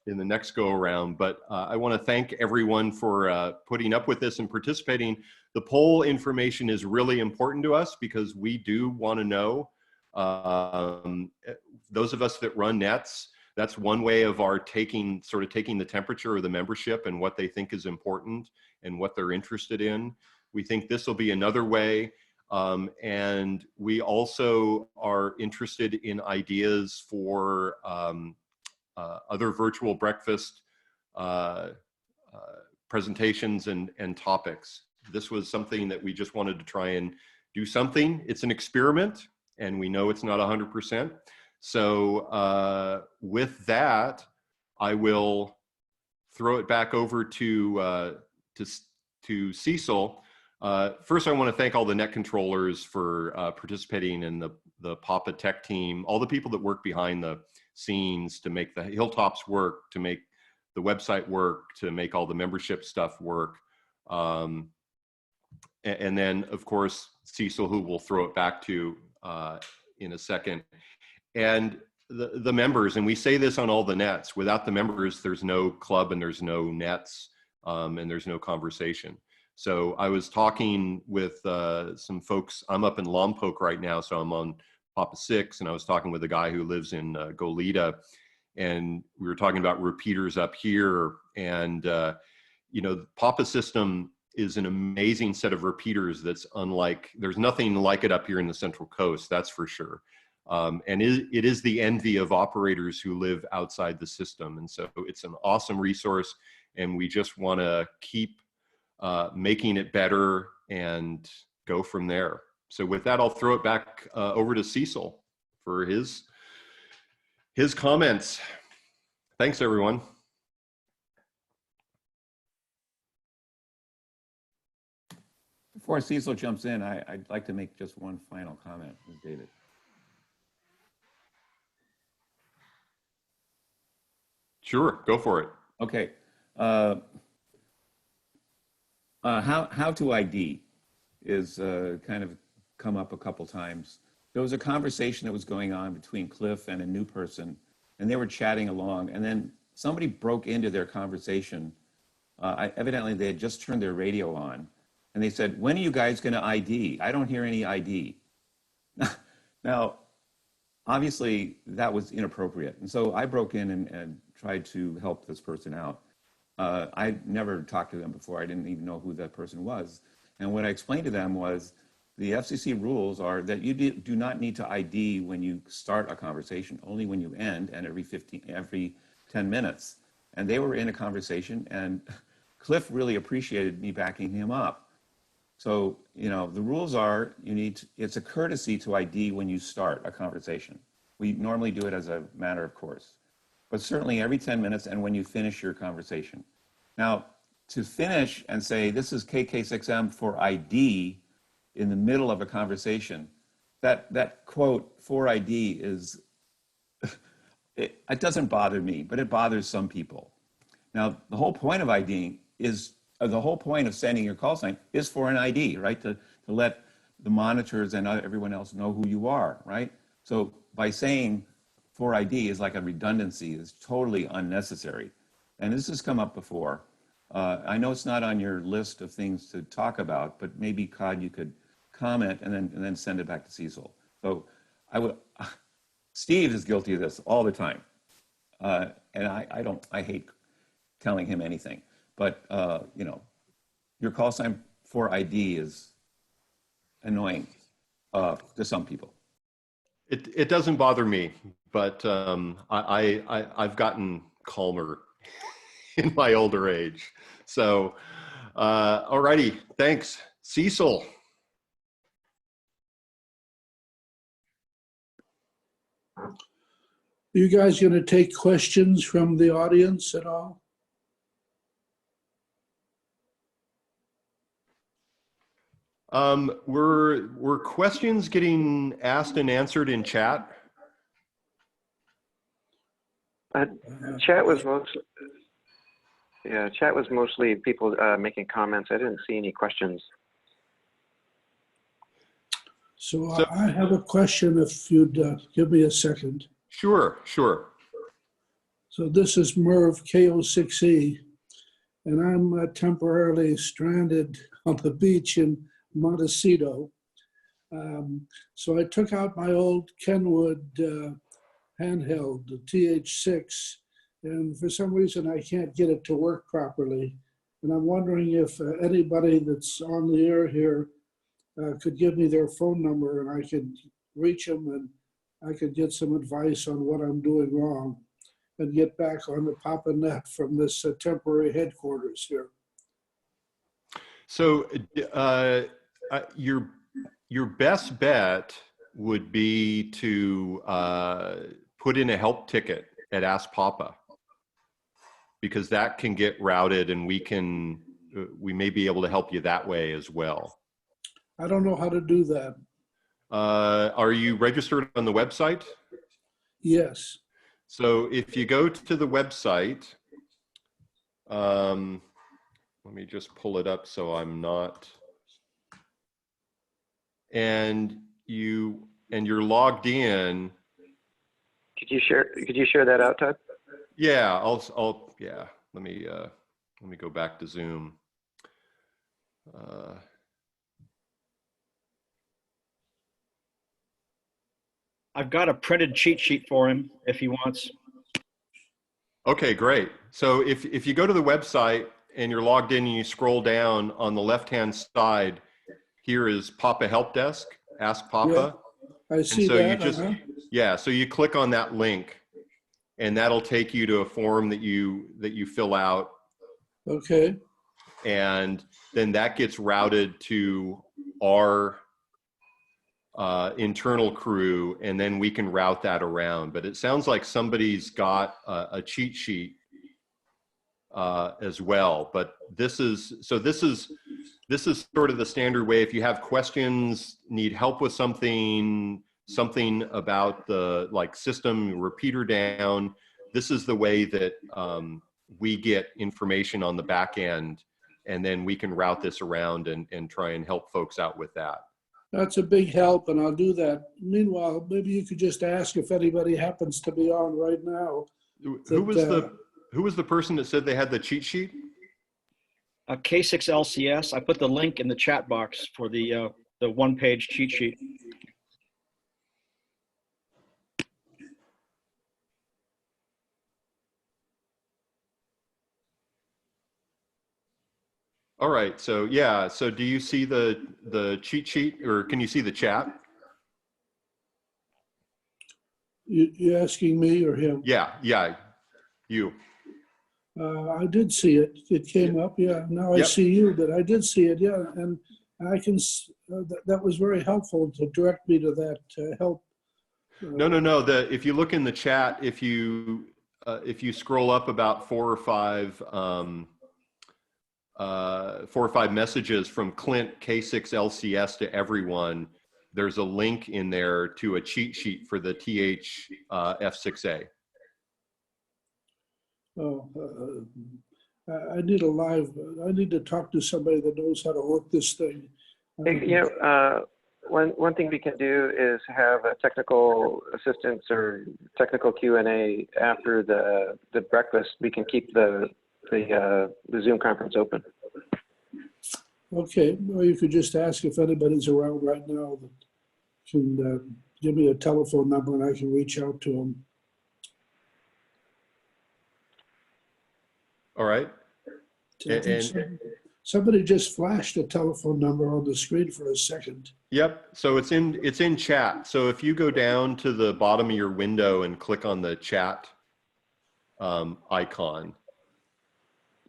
in the next go around. But I want to thank everyone for putting up with this and participating. The poll information is really important to us because we do want to know, those of us that run nets, that's one way of our sort of taking the temperature of the membership and what they think is important and what they're interested in. We think this will be another way. And we also are interested in ideas for other virtual breakfast presentations and topics. This was something that we just wanted to try and do something. It's an experiment, and we know it's not 100%. So with that, I will throw it back over to Cecil. First, I want to thank all the net controllers for participating in the Papa Tech team, all the people that work behind the scenes to make the Hilltops work, to make the website work, to make all the membership stuff work. And then, of course, Cecil, who we'll throw it back to in a second. And the members, and we say this on all the nets, without the members, there's no club and there's no nets and there's no conversation. So I was talking with some folks. I'm up in Lompoc right now, so I'm on Papa 6, and I was talking with a guy who lives in Goleta, and we were talking about repeaters up here. And you know, the Papa system is an amazing set of repeaters that's unlike, there's nothing like it up here in the Central Coast, that's for sure. And it is the envy of operators who live outside the system. And so it's an awesome resource, and we just want to keep making it better and go from there. So with that, I'll throw it back over to Cecil for his comments. Thanks, everyone. Before Cecil jumps in, I'd like to make just one final comment with David. Sure, go for it. Okay. How to ID is kind of come up a couple times. There was a conversation that was going on between Cliff and a new person, and they were chatting along, and then somebody broke into their conversation. Evidently, they had just turned their radio on, and they said, "When are you guys going to ID? I don't hear any ID." Now, obviously, that was inappropriate, and so I broke in and tried to help this person out. I'd never talked to them before. I didn't even know who that person was. And what I explained to them was the FCC rules are that you do not need to ID when you start a conversation, only when you end, and every 10 minutes. And they were in a conversation, and Cliff really appreciated me backing him up. So, you know, the rules are it's a courtesy to ID when you start a conversation. We normally do it as a matter of course, but certainly every 10 minutes and when you finish your conversation. Now, to finish and say, this is KK6M for ID in the middle of a conversation, that quote for ID is, it doesn't bother me, but it bothers some people. Now, the whole point of IDing is, the whole point of sending your call sign is for an ID, right? To let the monitors and everyone else know who you are, right? So by saying for ID is like a redundancy, is totally unnecessary. And this has come up before. I know it's not on your list of things to talk about, but maybe, Cod, you could comment and then send it back to Cecil. So Steve is guilty of this all the time. And I hate telling him anything, but you know, your call sign for ID is annoying to some people. It doesn't bother me, but I've gotten calmer in my older age. So, alrighty, thanks. Cecil. Are you guys going to take questions from the audience at all? Were questions getting asked and answered in chat? Chat was mostly people making comments. I didn't see any questions. So I have a question if you'd give me a second. Sure. So this is Merv KO6E, and I'm temporarily stranded on the beach in Montecito. So I took out my old Kenwood handheld, the TH6, and for some reason I can't get it to work properly. And I'm wondering if anybody that's on the air here could give me their phone number and I could reach them and I could get some advice on what I'm doing wrong and get back on the Papa net from this temporary headquarters here. So your best bet would be to put in a help ticket at Ask Papa, because that can get routed and we may be able to help you that way as well. I don't know how to do that. Are you registered on the website? Yes. So if you go to the website, let me just pull it up so I'm not, and you're logged in. Could you share that out, Todd? Yeah, yeah. Let me go back to Zoom. I've got a printed cheat sheet for him if he wants. Okay, great. So if you go to the website and you're logged in and you scroll down on the left-hand side, here is Papa Help Desk, Ask Papa. Yeah, I see and so that. you just, yeah, so you click on that link and that'll take you to a form that you fill out. Okay. And then that gets routed to our internal crew, and then we can route that around. But it sounds like somebody's got a cheat sheet as well. But this is sort of the standard way. If you have questions, need help with something about the system repeater down, this is the way that we get information on the back end, and then we can route this around and try and help folks out with that. That's a big help, and I'll do that. Meanwhile, maybe you could just ask if anybody happens to be on right now. Who was the person that said they had the cheat sheet? K6LCS. I put the link in the chat box for the one-page cheat sheet. All right, so yeah, so do you see the cheat sheet, or can you see the chat? You asking me or him? Yeah, you. I did see it. It came up. Yeah. Now I Yep. see you, but I did see it. Yeah, and I can. That was very helpful to direct me to that help. No. If you look in the chat, if you scroll up about four or five messages from Clint K6LCS to everyone, there's a link in there to a cheat sheet for the F6A. Oh, I need I need to talk to somebody that knows how to work this thing. One thing we can do is have a technical assistance or technical Q&A after the breakfast. We can keep the Zoom conference open. Okay, well, you could just ask if anybody's around right now that can give me a telephone number and I can reach out to them. All right. Somebody just flashed a telephone number on the screen for a second. Yep. So it's in chat. So if you go down to the bottom of your window and click on the chat icon,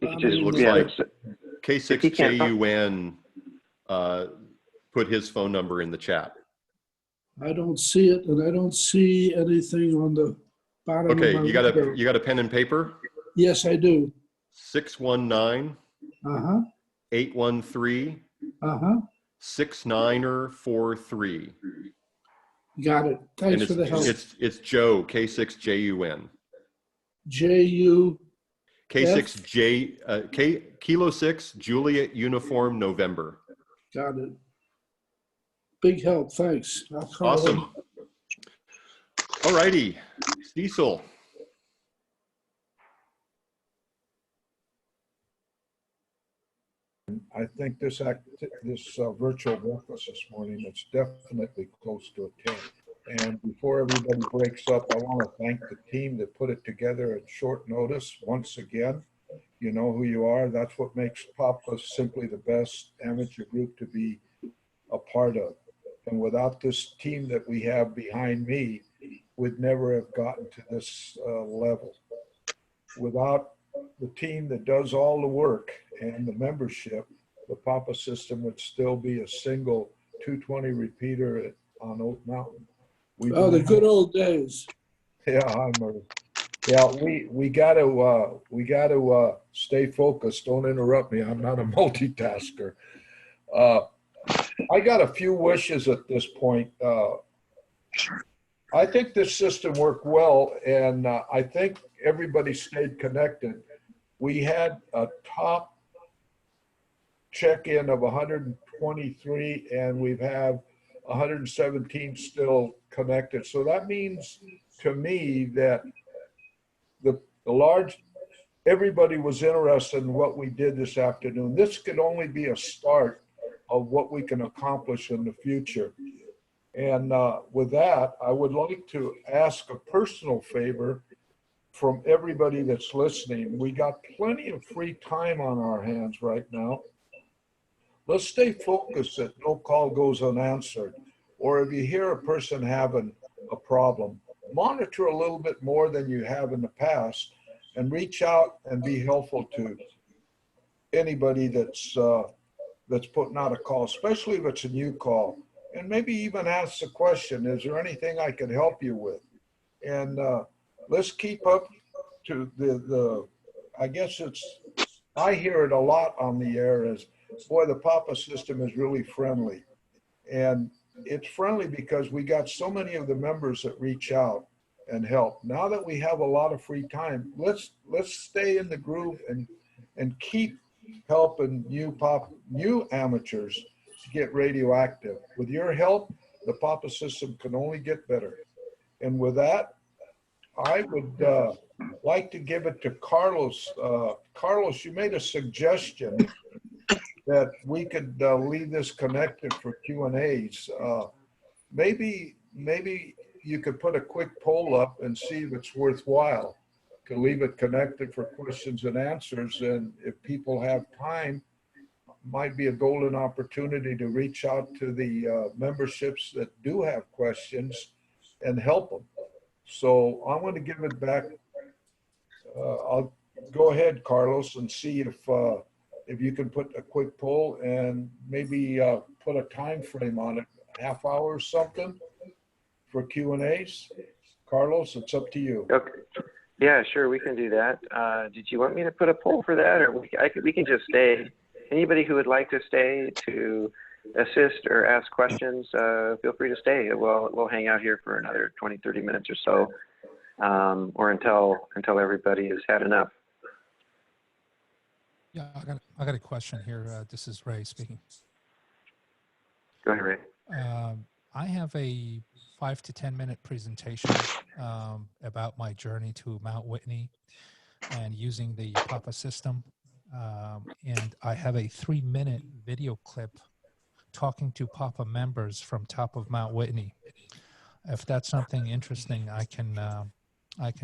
it looks like K6JUN put his phone number in the chat. I don't see it, and I don't see anything on the bottom. Okay, of my you got a pen and paper? Yes, I do. 619 813 6943. Got it. Thanks for the help. It's Joe, K6JUN. J-U. K6J, Kilo 6, Juliet Uniform, November. Got it. Big help. Thanks. I'll call Awesome. him. All righty, Cecil. I think this virtual breakfast this morning, it's definitely close to a 10. And before everybody breaks up, I want to thank the team that put it together at short notice. Once again, you know who you are. That's what makes Papa simply the best amateur group to be a part of. And without this team that we have behind me, we'd never have gotten to this level. Without the team that does all the work and the membership, the Papa system would still be a single 220 repeater on Oak Mountain. Oh, the good old days. Yeah, we got to stay focused. Don't interrupt me. I'm not a multitasker. I got a few wishes at this point. I think this system worked well, and I think everybody stayed connected. We had a top check-in of 123, and we have 117 still connected. So that means to me that everybody was interested in what we did this afternoon. This could only be a start of what we can accomplish in the future. And with that, I would like to ask a personal favor from everybody that's listening. We got plenty of free time on our hands right now. Let's stay focused that no call goes unanswered. Or if you hear a person having a problem, monitor a little bit more than you have in the past and reach out and be helpful to anybody that's putting out a call, especially if it's a new call. And maybe even ask the question, is there anything I can help you with? And let's keep up to I guess I hear it a lot on the air as, boy, the Papa system is really friendly. And it's friendly because we got so many of the members that reach out and help. Now that we have a lot of free time, let's stay in the groove and keep helping new amateurs to get radioactive. With your help, the Papa system can only get better. And with that, I would like to give it to Carlos. Carlos, you made a suggestion that we could leave this connected for Q&As. Maybe you could put a quick poll up and see if it's worthwhile to leave it connected for questions and answers. And if people have time, might be a golden opportunity to reach out to the memberships that do have questions and help them. So I'm going to give it back. I'll go ahead, Carlos, and see if you can put a quick poll and maybe put a time frame on it, half hour or something for Q&As. Carlos, it's up to you. Okay. Yeah, sure, we can do that. Did you want me to put a poll for that, or we can just stay? Anybody who would like to stay to assist or ask questions, feel free to stay. We'll hang out here for another 20, 30 minutes or so, or until everybody has had enough. Yeah, I got a question here. This is Ray speaking. Go ahead, Ray. I have a 5 to 10 minute presentation about my journey to Mount Whitney and using the Papa system. And I have a 3-minute video clip talking to Papa members from top of Mount Whitney. If that's something interesting, I can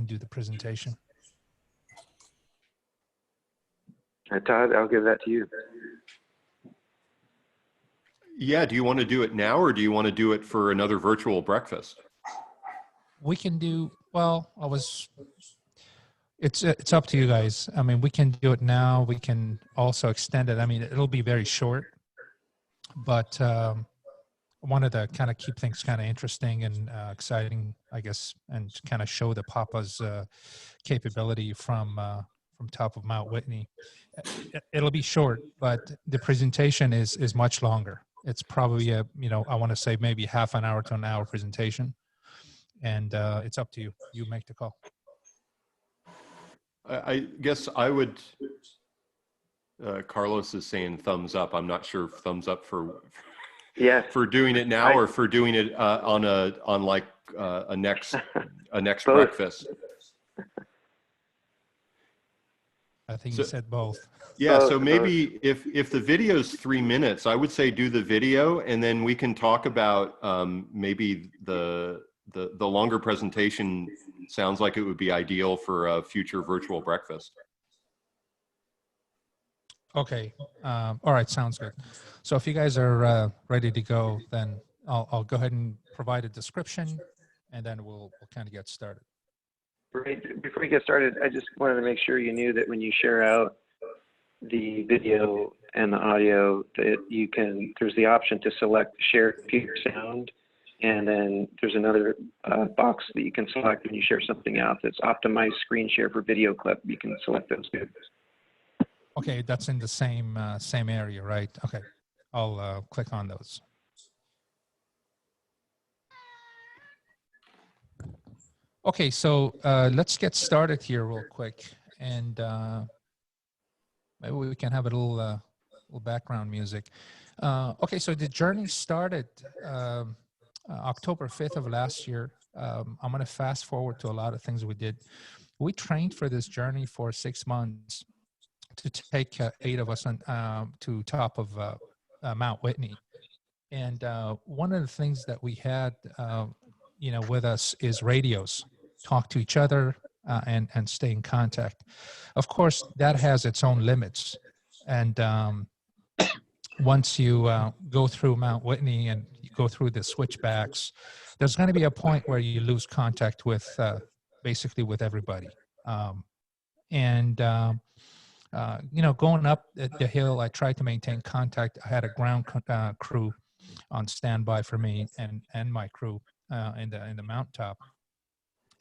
do the presentation. Todd, I'll give that to you. Yeah, do you want to do it now, or do you want to do it for another virtual breakfast? We can do, well, it's up to you guys. I mean, we can do it now. We can also extend it. I mean, it'll be very short, but I wanted to kind of keep things kind of interesting and exciting, I guess, and kind of show the Papa's capability from top of Mount Whitney. It'll be short, but the presentation is much longer. It's probably I want to say maybe half an hour to an hour presentation, and it's up to you. You make the call. I guess I would, Carlos is saying thumbs up. I'm not sure if thumbs up for doing it now or for doing it on a next both. breakfast. I think you said both. Yeah, Both, so both. maybe if the video is 3 minutes, I would say do the video, and then we can talk about maybe the longer presentation. Sounds like it would be ideal for a future virtual breakfast. Okay. All right. Sounds good. So if you guys are ready to go, then I'll go ahead and provide a description, and then we'll kind of get started. Right. Before we get started, I just wanted to make sure you knew that when you share out the video and the audio, that you can, there's the option to select share computer sound, and then there's another box that you can select when you share something out that's optimized screen share for video clip. You can select those two. Okay, that's in the same same area, right? Okay, I'll click on those. Okay, so let's get started here real quick, and maybe we can have a little background music. Okay, so the journey started October 5th of last year. I'm going to fast forward to a lot of things we did. We trained for this journey for 6 months to take 8 of us on to top of Mount Whitney. And one of the things that we had, with us is radios, talk to each other and stay in contact. Of course, that has its own limits. And once you go through Mount Whitney and you go through the switchbacks, there's going to be a point where you lose contact with basically with everybody. Going up the hill, I tried to maintain contact. I had a ground crew on standby for me and my crew in the mountaintop,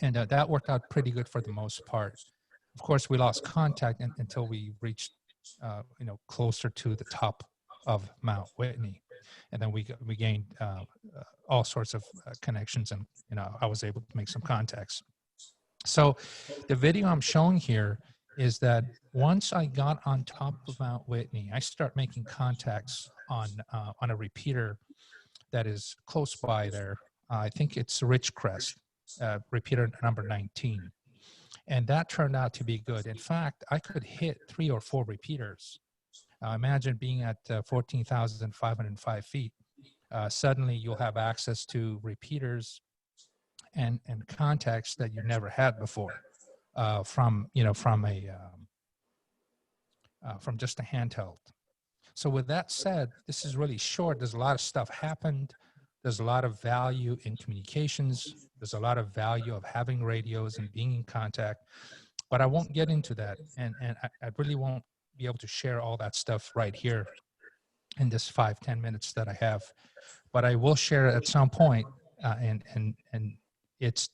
and that worked out pretty good for the most part. Of course, we lost contact until we reached closer to the top of Mount Whitney, and then we gained all sorts of connections, and I was able to make some contacts. So the video I'm showing here is that once I got on top of Mount Whitney, I start making contacts on a repeater that is close by there. I think it's Ridgecrest, repeater number 19. And that turned out to be good. In fact, I could hit 3 or 4 repeaters. Imagine being at 14,505 feet. Suddenly you'll have access to repeaters and contacts that you never had before. From just a handheld. So with that said, this is really short. There's a lot of stuff happened. There's a lot of value in communications. There's a lot of value of having radios and being in contact, but I won't get into that. And I really won't be able to share all that stuff right here in this 5-10 minutes that I have, but I will share it at some point, and it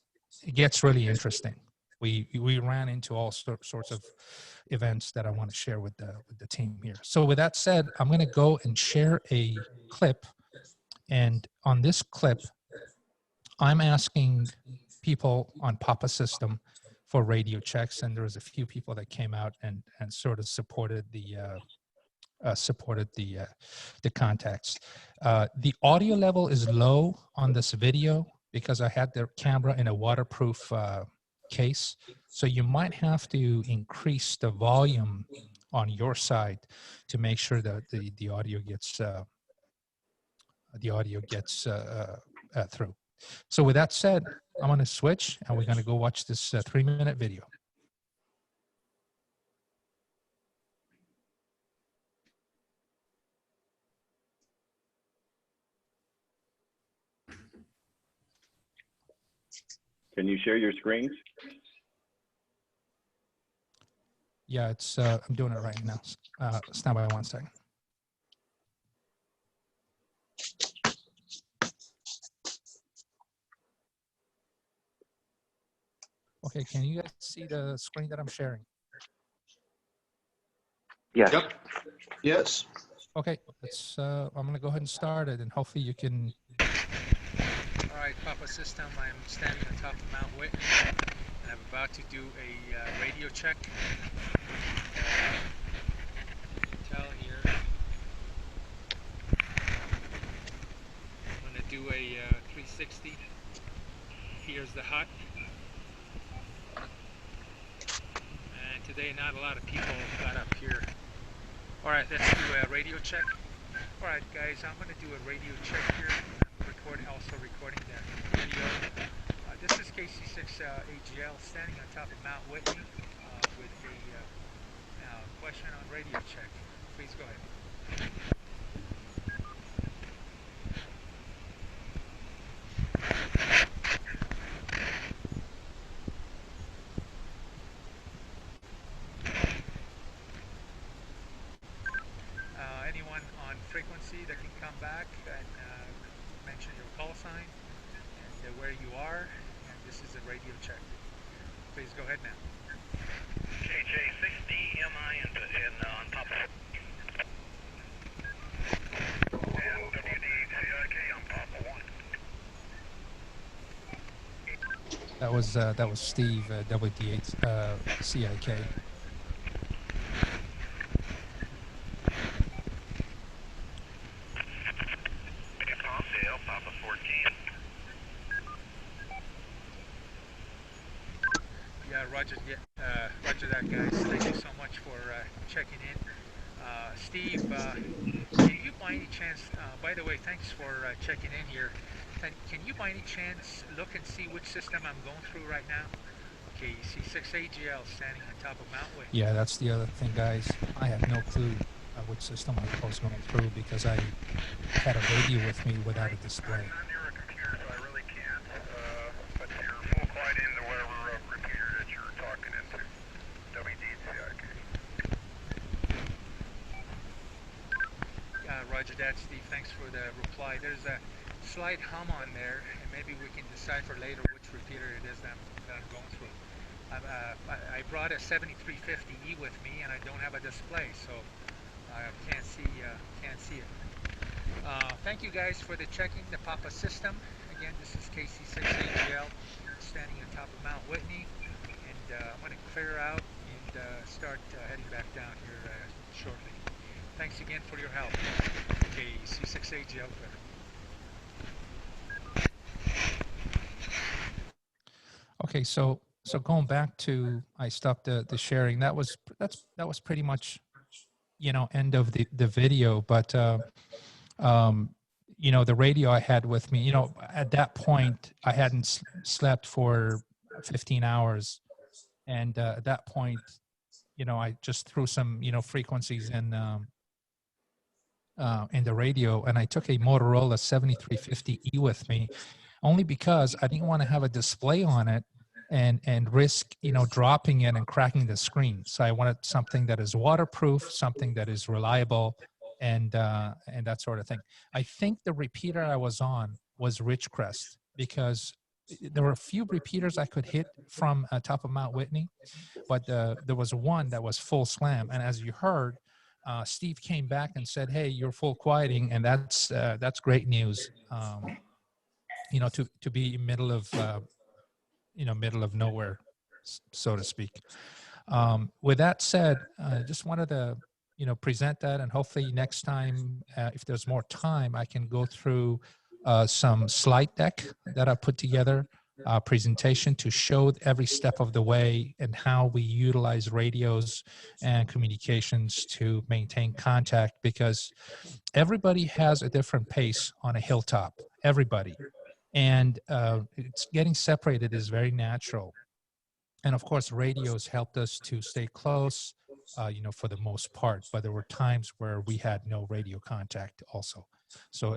gets really interesting. We ran into all sorts of events that I want to share with the team here. So with that said, I'm going to go and share a clip. And on this clip, I'm asking people on Papa System for radio checks. And there was a few people that came out and sort of supported the contacts. The audio level is low on this video because I had the camera in a waterproof case. So you might have to increase the volume on your side to make sure that the audio gets through. So with that said, I'm going to switch and we're going to go watch this 3-minute video. Can you share your screens? Yeah, it's I'm doing it right now. Stand by 1 second. Okay, can you guys see the screen that I'm sharing? Yes. Yep. Yes. Okay, let's. I'm going to go ahead and start it, and hopefully you can. All right, Papa System. I'm standing on top of Mount Whitney, and I'm about to do a radio check. You can tell here. I'm going to do a 360. Here's the hut. And today, not a lot of people got up here All right, let's do a radio check. All right, guys, I'm going to do a radio check here. Also recording the video. This is KC6 AGL standing on top of Mount Whitney with a question on radio check. Please go ahead. Anyone on frequency that can come back and mention your call sign and where you are, and this is a radio check. Please go ahead now. KJ6DMI on Papa. And WD6CIK on Papa 1. That was Steve, WD8 CIK. Papa 14. Yeah, Roger that, guys. Thank you so much for checking in. Steve, can you by any chance, by the way, thanks for checking in here. Can you by any chance look and see which system I'm going through right now? Okay, you see 6AGL standing on top of Mount Whitney. Yeah, that's the other thing, guys. I have no clue which system I was going through because I had a radio with me without a display. I'm near a computer, so I really can't. But you're full quite into whatever repeater that you're talking into. WD6CIK. Roger that, Steve. Thanks for the reply. There's a slight hum on there, and maybe we can decipher later which repeater it is that I'm going through. I brought a 7350E with me, and I don't have a display, so I can't see it. Thank you guys for the checking the Papa system. Again, this is KC6AGL standing on top of Mount Whitney, and I'm going to clear out and start heading back down here shortly. Thanks again for your help. KC6AGL. Okay, so going back to I stopped the sharing. That was pretty much, end of the video. But the radio I had with me, at that point I hadn't slept for 15 hours, and at that point, I just threw some frequencies in the radio, and I took a Motorola 7350E with me, only because I didn't want to have a display on it and risk, dropping it and cracking the screen. So I wanted something that is waterproof, something that is reliable, and that sort of thing. I think the repeater I was on was Ridgecrest, because there were a few repeaters I could hit from top of Mount Whitney, but there was one that was full slam. And as you heard, Steve came back and said, "Hey, you're full quieting," and that's great news. To be middle of nowhere, so to speak. With that said, I just wanted to present that, and hopefully next time, if there's more time, I can go through some slide deck that I put together, presentation to show every step of the way and how we utilize radios and communications to maintain contact, because everybody has a different pace on a hilltop, everybody. And it's getting separated is very natural. And of course, radios helped us to stay close, for the most part, but there were times where we had no radio contact also. So,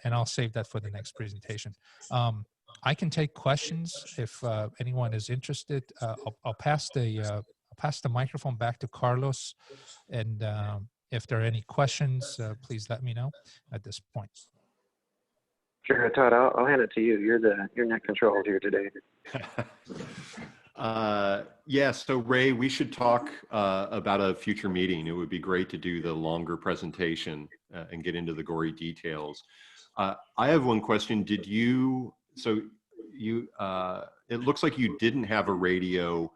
and I'll save that for the next presentation. I can take questions if anyone is interested. I'll pass the microphone back to Carlos, and if there are any questions, please let me know at this point. Sure, Todd, I'll hand it to you. You're net controlled here today. Yeah, so Ray, we should talk about a future meeting. It would be great to do the longer presentation and get into the gory details. I have one question. It looks like you didn't have a radio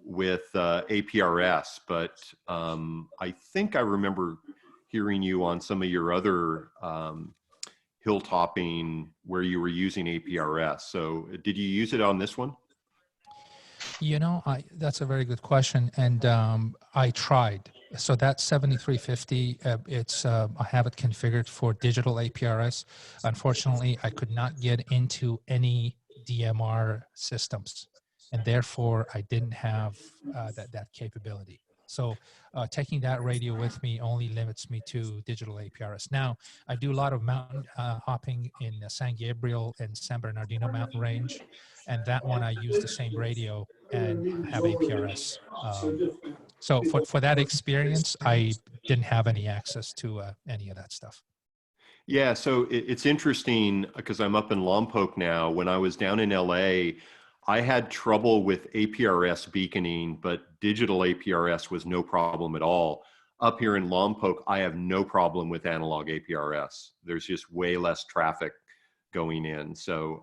with APRS, but I think I remember hearing you on some of your other hilltopping where you were using APRS. So did you use it on this one? That's a very good question. And I tried. So that 7350, I have it configured for digital APRS. Unfortunately, I could not get into any DMR systems, and therefore I didn't have that capability. So taking that radio with me only limits me to digital APRS. Now, I do a lot of mountain hopping in San Gabriel and San Bernardino mountain range, and that one I use the same radio and have APRS. So for that experience, I didn't have any access to any of that stuff. Yeah, so it's interesting because I'm up in Lompoc now. When I was down in LA, I had trouble with APRS beaconing, but digital APRS was no problem at all. Up here in Lompoc, I have no problem with analog APRS. There's just way less traffic going in. So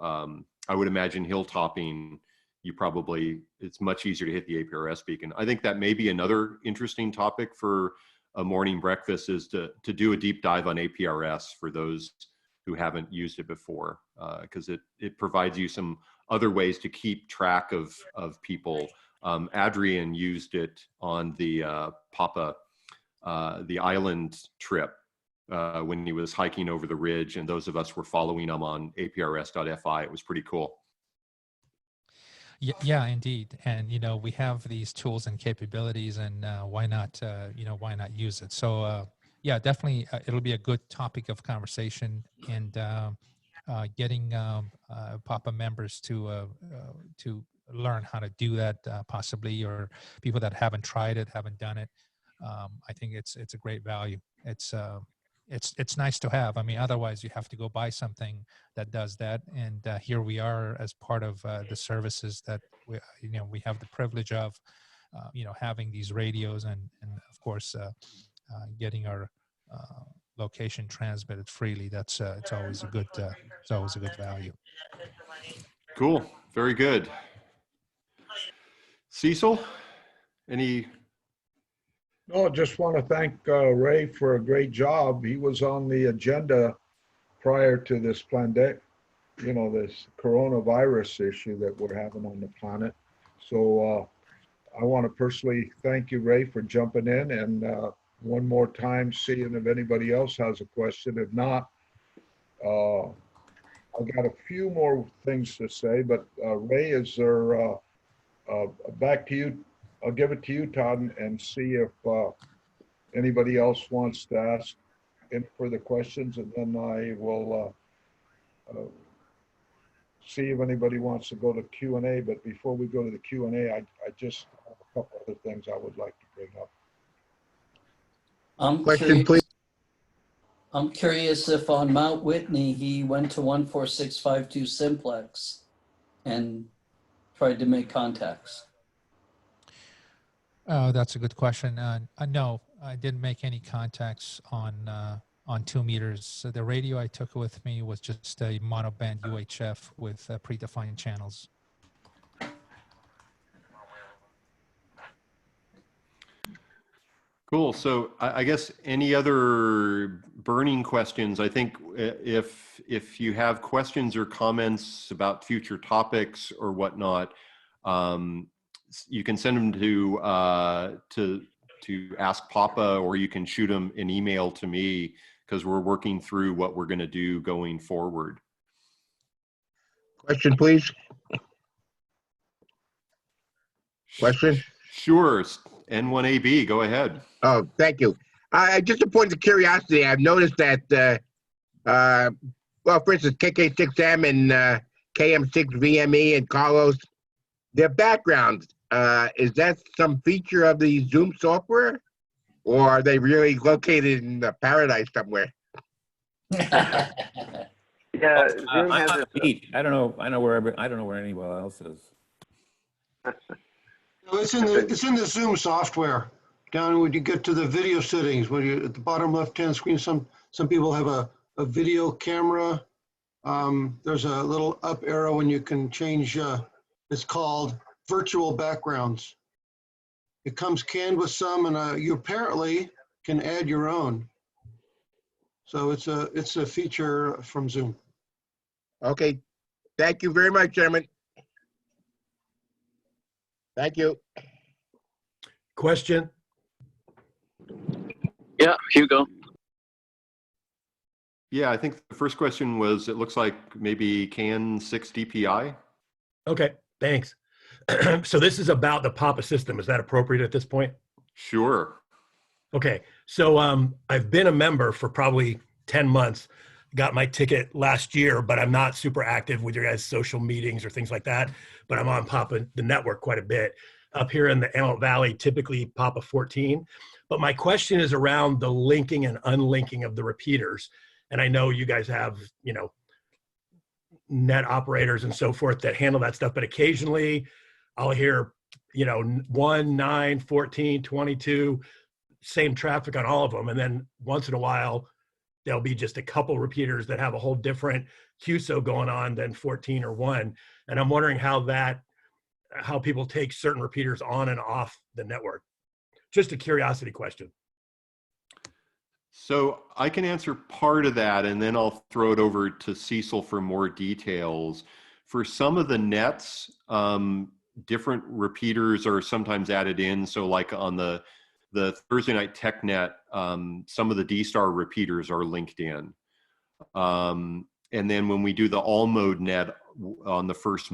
I would imagine hilltopping, it's much easier to hit the APRS beacon. I think that may be another interesting topic for a morning breakfast, is to do a deep dive on APRS for those who haven't used it before, because it provides you some other ways to keep track of people. Adrian used it on the the island trip when he was hiking over the ridge, and those of us were following him on aprs.fi. It was pretty cool. Yeah, indeed. And, we have these tools and capabilities, and why not use it? So, yeah, definitely it'll be a good topic of conversation, and getting PAPA members to learn how to do that possibly, or people that haven't tried it, haven't done it. I think it's a great value. It's nice to have. I mean, otherwise you have to go buy something that does that. And here we are as part of the services that we have the privilege of, having these radios, and of course getting our location transmitted freely. It's always a good value. Cool, very good. Cecil, any? No, just want to thank Ray for a great job. He was on the agenda prior to this pandemic, this coronavirus issue that we're having on the planet. So I want to personally thank you, Ray, for jumping in, and one more time, seeing if anybody else has a question. If not, I've got a few more things to say, but Ray, is there, back to you. I'll give it to you, Todd, and see if anybody else wants to ask any further questions, and then I will see if anybody wants to go to Q&A. But before we go to the Q&A, I just have a couple other things I would like to bring up. Question, please. I'm curious if on Mount Whitney he went to 14652 simplex and tried to make contacts. Oh, that's a good question. No, I didn't make any contacts on 2 meters. So the radio I took with me was just a monoband UHF with predefined channels. Cool. So I guess any other burning questions? I think if you have questions or comments about future topics or whatnot, you can send them to Ask Papa, or you can shoot them an email to me, because we're working through what we're going to do going forward. Question, please. Question? Sure. N1AB, go ahead. Oh, thank you. Just a point of curiosity, I've noticed that, well, for instance, KK6M and KM6VME and Carlos, their backgrounds, is that some feature of the Zoom software, or are they really located in the paradise somewhere? Yeah, Zoom I'm has on its, the beach. I don't know where anyone else is. No, it's in the Zoom software. Down when you get to the video settings, when you at the bottom left-hand screen, some people have a video camera. There's a little up arrow and you can change. It's called virtual backgrounds. It comes canned with some, and you apparently can add your own. So it's a feature from Zoom. Okay. Thank you very much, gentlemen. Thank you. Question? Yeah, Hugo. Yeah, I think the first question was, it looks like maybe CAN 6 DPI. Okay, thanks. So this is about the Papa system. Is that appropriate at this point? Sure. Okay, so I've been a member for probably 10 months. Got my ticket last year, but I'm not super active with your guys' social meetings or things like that. But I'm on Papa, the network, quite a bit. Up here in the Antelope Valley, typically Papa 14. But my question is around the linking and unlinking of the repeaters. And I know you guys have, you know, net operators and so forth that handle that stuff, but occasionally I'll hear, you know, 1, 9, 14, 22, same traffic on all of them. And then once in a while, there'll be just a couple repeaters that have a whole different QSO going on than 14 or 1. And I'm wondering how people take certain repeaters on and off the network. Just a curiosity question. So I can answer part of that, and then I'll throw it over to Cecil for more details. For some of the nets, different repeaters are sometimes added in. So like on the Thursday night tech net, some of the D-Star repeaters are linked in. And then when we do the all mode net on the first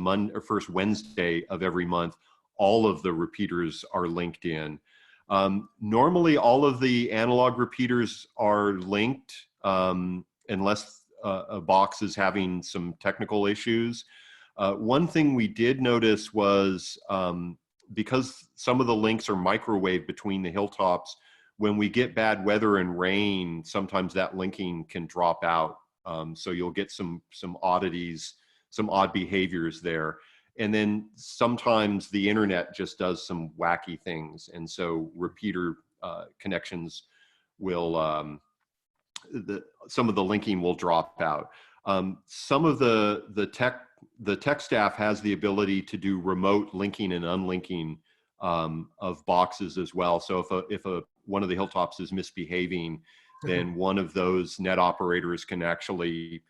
Wednesday of every month, all of the repeaters are linked in. Normally all of the analog repeaters are linked, unless a box is having some technical issues. One thing we did notice was, because some of the links are microwave between the hilltops, when we get bad weather and rain, sometimes that linking can drop out. So you'll get some oddities, some odd behaviors there. And then sometimes the internet just does some wacky things. And so repeater connections will, some of the linking will drop out. Some of the tech staff has the ability to do remote linking and unlinking of boxes as well. So if one of the hilltops is misbehaving, then one of those net operators can actually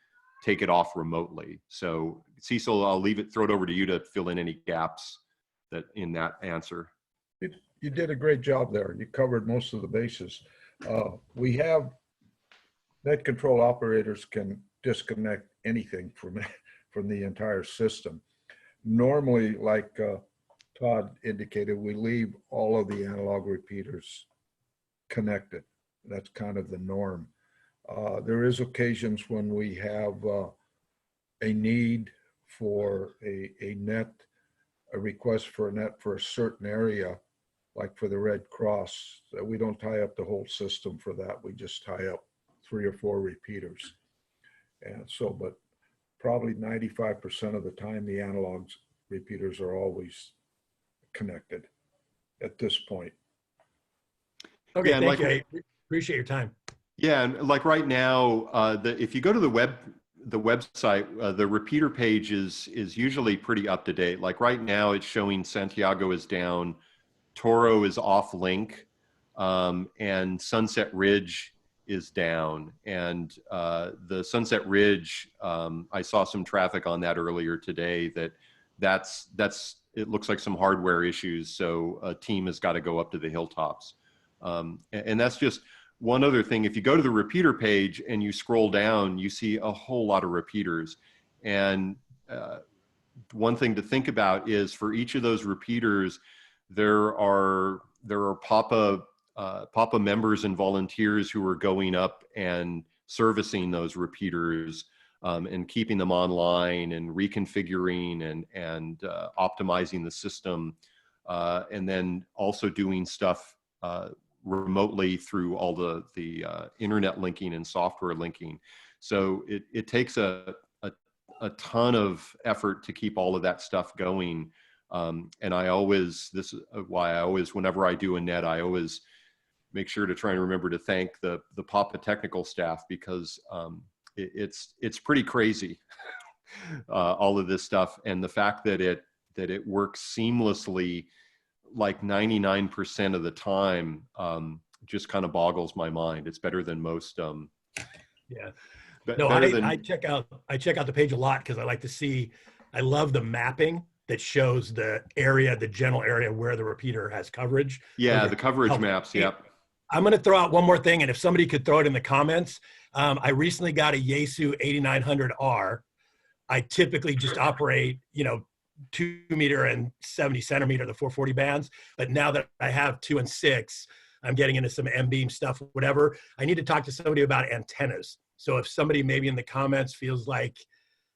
take it off remotely. So Cecil, I'll throw it over to you to fill in any gaps in that answer. You did a great job there. You covered most of the bases. We have net control operators can disconnect anything from the entire system. Normally, like Todd indicated, we leave all of the analog repeaters connected. That's kind of the norm. There is occasions when we have a need for a request for a net for a certain area, like for the Red Cross, that we don't tie up the whole system for that. We just tie up 3 or 4 repeaters. And so, but probably 95% of the time, the analog repeaters are always connected at this point. Okay, yeah, thank you. I appreciate your time. Yeah, and like right now, if you go to the website, the repeater page is usually pretty up to date. Like right now, it's showing Santiago is down, Toro is off link, and Sunset Ridge is down. And the Sunset Ridge, I saw some traffic on that earlier today. It looks like some hardware issues. So a team has got to go up to the hilltops, and that's just one other thing. If you go to the repeater page and you scroll down, you see a whole lot of repeaters. And one thing to think about is for each of those repeaters, there are Papa members and volunteers who are going up and servicing those repeaters and keeping them online and reconfiguring and optimizing the system, and then also doing stuff remotely through all the internet linking and software linking. So it takes a ton of effort to keep all of that stuff going. And this is why I always, whenever I do a net, I always make sure to try and remember to thank the Papa technical staff, because it's pretty crazy, all of this stuff. And the fact that it works seamlessly like 99% of the time, just kind of boggles my mind. It's better than most. Yeah. No, I check out the page a lot because I like to see. I love the mapping that shows the general area where the repeater has coverage. Yeah, Those the coverage helpful. maps. Yep. I'm going to throw out one more thing, and if somebody could throw it in the comments. I recently got a Yaesu 8900R. I typically just operate, 2-meter and 70 centimeter, the 440 bands. But now that I have 2 and 6, I'm getting into some M-beam stuff, whatever. I need to talk to somebody about antennas. So if somebody maybe in the comments feels like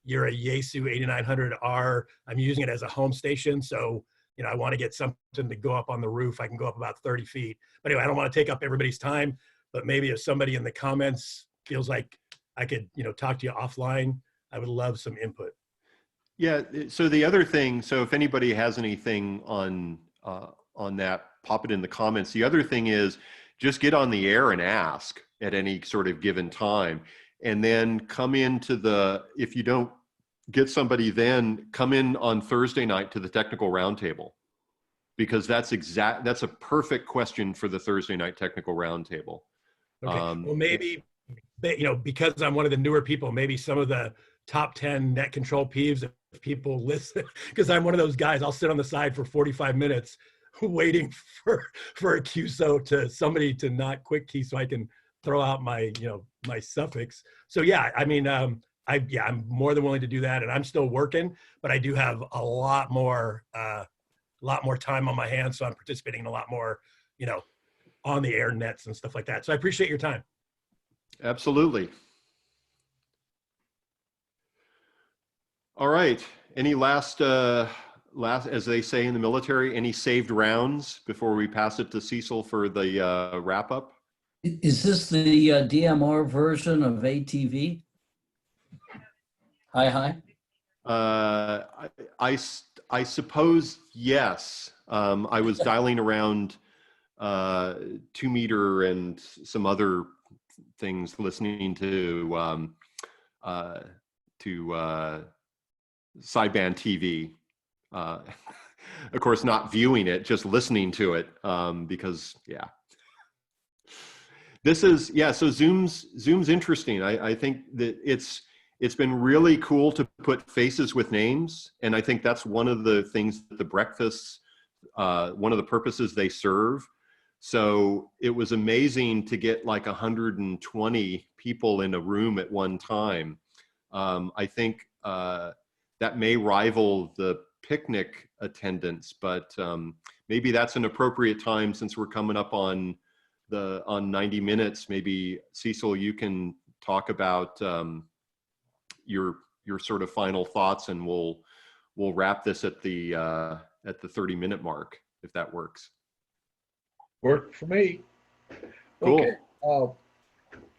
you're a Yaesu 8900R, I'm using it as a home station. So, I want to get something to go up on the roof. I can go up about 30 feet. But anyway, I don't want to take up everybody's time, but maybe if somebody in the comments feels like I could, talk to you offline, I would love some input. Yeah. So the other thing, so if anybody has anything on that, pop it in the comments. The other thing is just get on the air and ask at any sort of given time, and then come into if you don't get somebody, then come in on Thursday night to the technical roundtable, because that's a perfect question for the Thursday night technical roundtable. Okay. Well, maybe, because I'm one of the newer people, maybe some of the top 10 net control peeves, if people listen, because I'm one of those guys, I'll sit on the side for 45 minutes waiting for a QSO to somebody to not quick key so I can throw out my, my suffix. So yeah, I mean, I'm more than willing to do that, and I'm still working, but I do have a lot more time on my hands, so I'm participating in a lot more, on the air nets and stuff like that. So I appreciate your time. Absolutely. All right. Any last, as they say in the military, any saved rounds before we pass it to Cecil for the wrap up? Is this the DMR version of ATV? Hi. I suppose yes. I was dialing around 2-meter and some other things, listening to sideband TV. Of course, not viewing it, just listening to it, because yeah. So Zoom's interesting. I think that it's been really cool to put faces with names, and I think that's one of the things that the breakfasts, one of the purposes they serve. So it was amazing to get like 120 people in a room at one time. I think that may rival the picnic attendance, but maybe that's an appropriate time, since we're coming up on 90 minutes. Maybe Cecil, you can talk about your sort of final thoughts, and we'll wrap this at the 30-minute mark, if that works. Worked for me. Cool. Okay.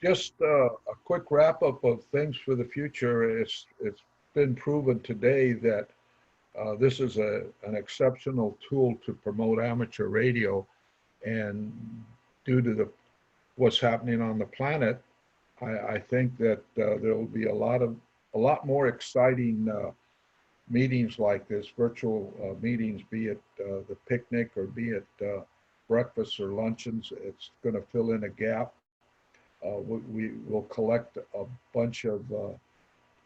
Just a quick wrap up of things for the future. It's been proven today that this is an exceptional tool to promote amateur radio, and due to what's happening on the planet, I think that there will be a lot more exciting meetings like this, virtual meetings, be it the picnic or be it breakfasts or luncheons. It's going to fill in a gap. We will collect a bunch of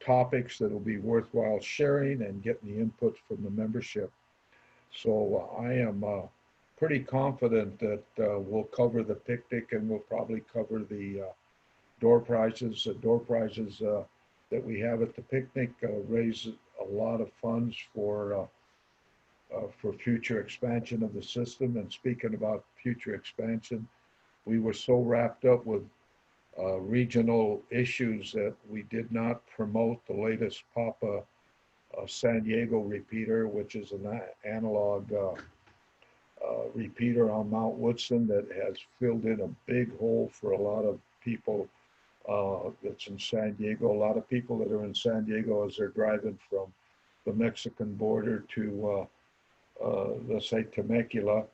topics that will be worthwhile sharing and getting the input from the membership. So I am pretty confident that we'll cover the picnic, and we'll probably cover the door prizes. Door prizes that we have at the picnic raise a lot of funds for future expansion of the system. And speaking about future expansion, we were so wrapped up with regional issues that we did not promote the latest Papa San Diego repeater, which is an analog repeater on Mount Woodson that has filled in a big hole for a lot of people that's in San Diego. A lot of people that are in San Diego, as they're driving from the Mexican border to let's say Temecula,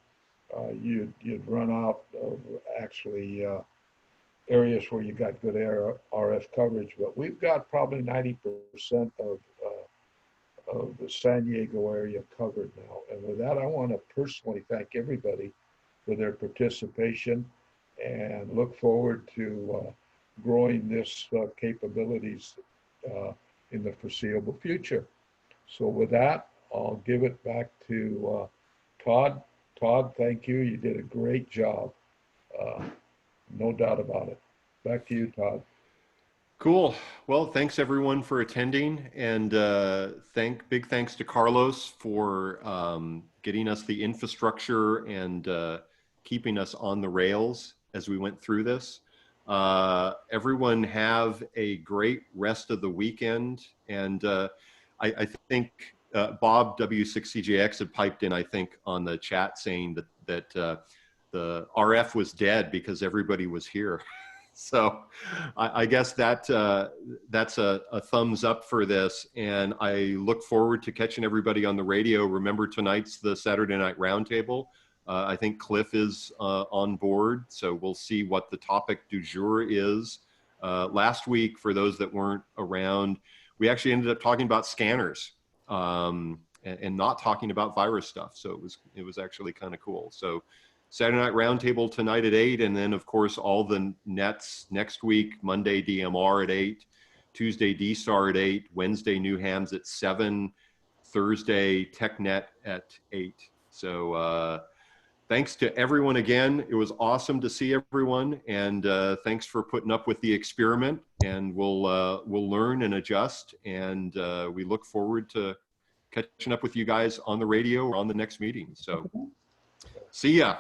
you'd run out of actually areas where you got good RF coverage. But we've got probably 90% of the San Diego area covered now. And with that, I want to personally thank everybody for their participation, and look forward to growing this capabilities in the foreseeable future. So with that, I'll give it back to Todd. Todd, thank you. You did a great job. No doubt about it. Back to you, Todd. Cool. Well, thanks everyone for attending, and big thanks to Carlos for getting us the infrastructure and keeping us on the rails as we went through this. Everyone have a great rest of the weekend, and I think Bob W6CJX had piped in, I think, on the chat saying that the RF was dead because everybody was here. So I guess that's a thumbs up for this, and I look forward to catching everybody on the radio. Remember, tonight's the Saturday Night Roundtable. I think Cliff is on board, so we'll see what the topic du jour is. Last week, for those that weren't around, we actually ended up talking about scanners and not talking about virus stuff. So it was actually kind of cool. So Saturday Night Roundtable tonight at 8, and then of course all the nets next week, Monday DMR at 8, Tuesday DSTAR at 8, Wednesday New Hams at 7, Thursday TechNet at 8. So thanks to everyone again. It was awesome to see everyone, and thanks for putting up with the experiment, and we'll learn and adjust, and we look forward to catching up with you guys on the radio or on the next meeting. So see ya.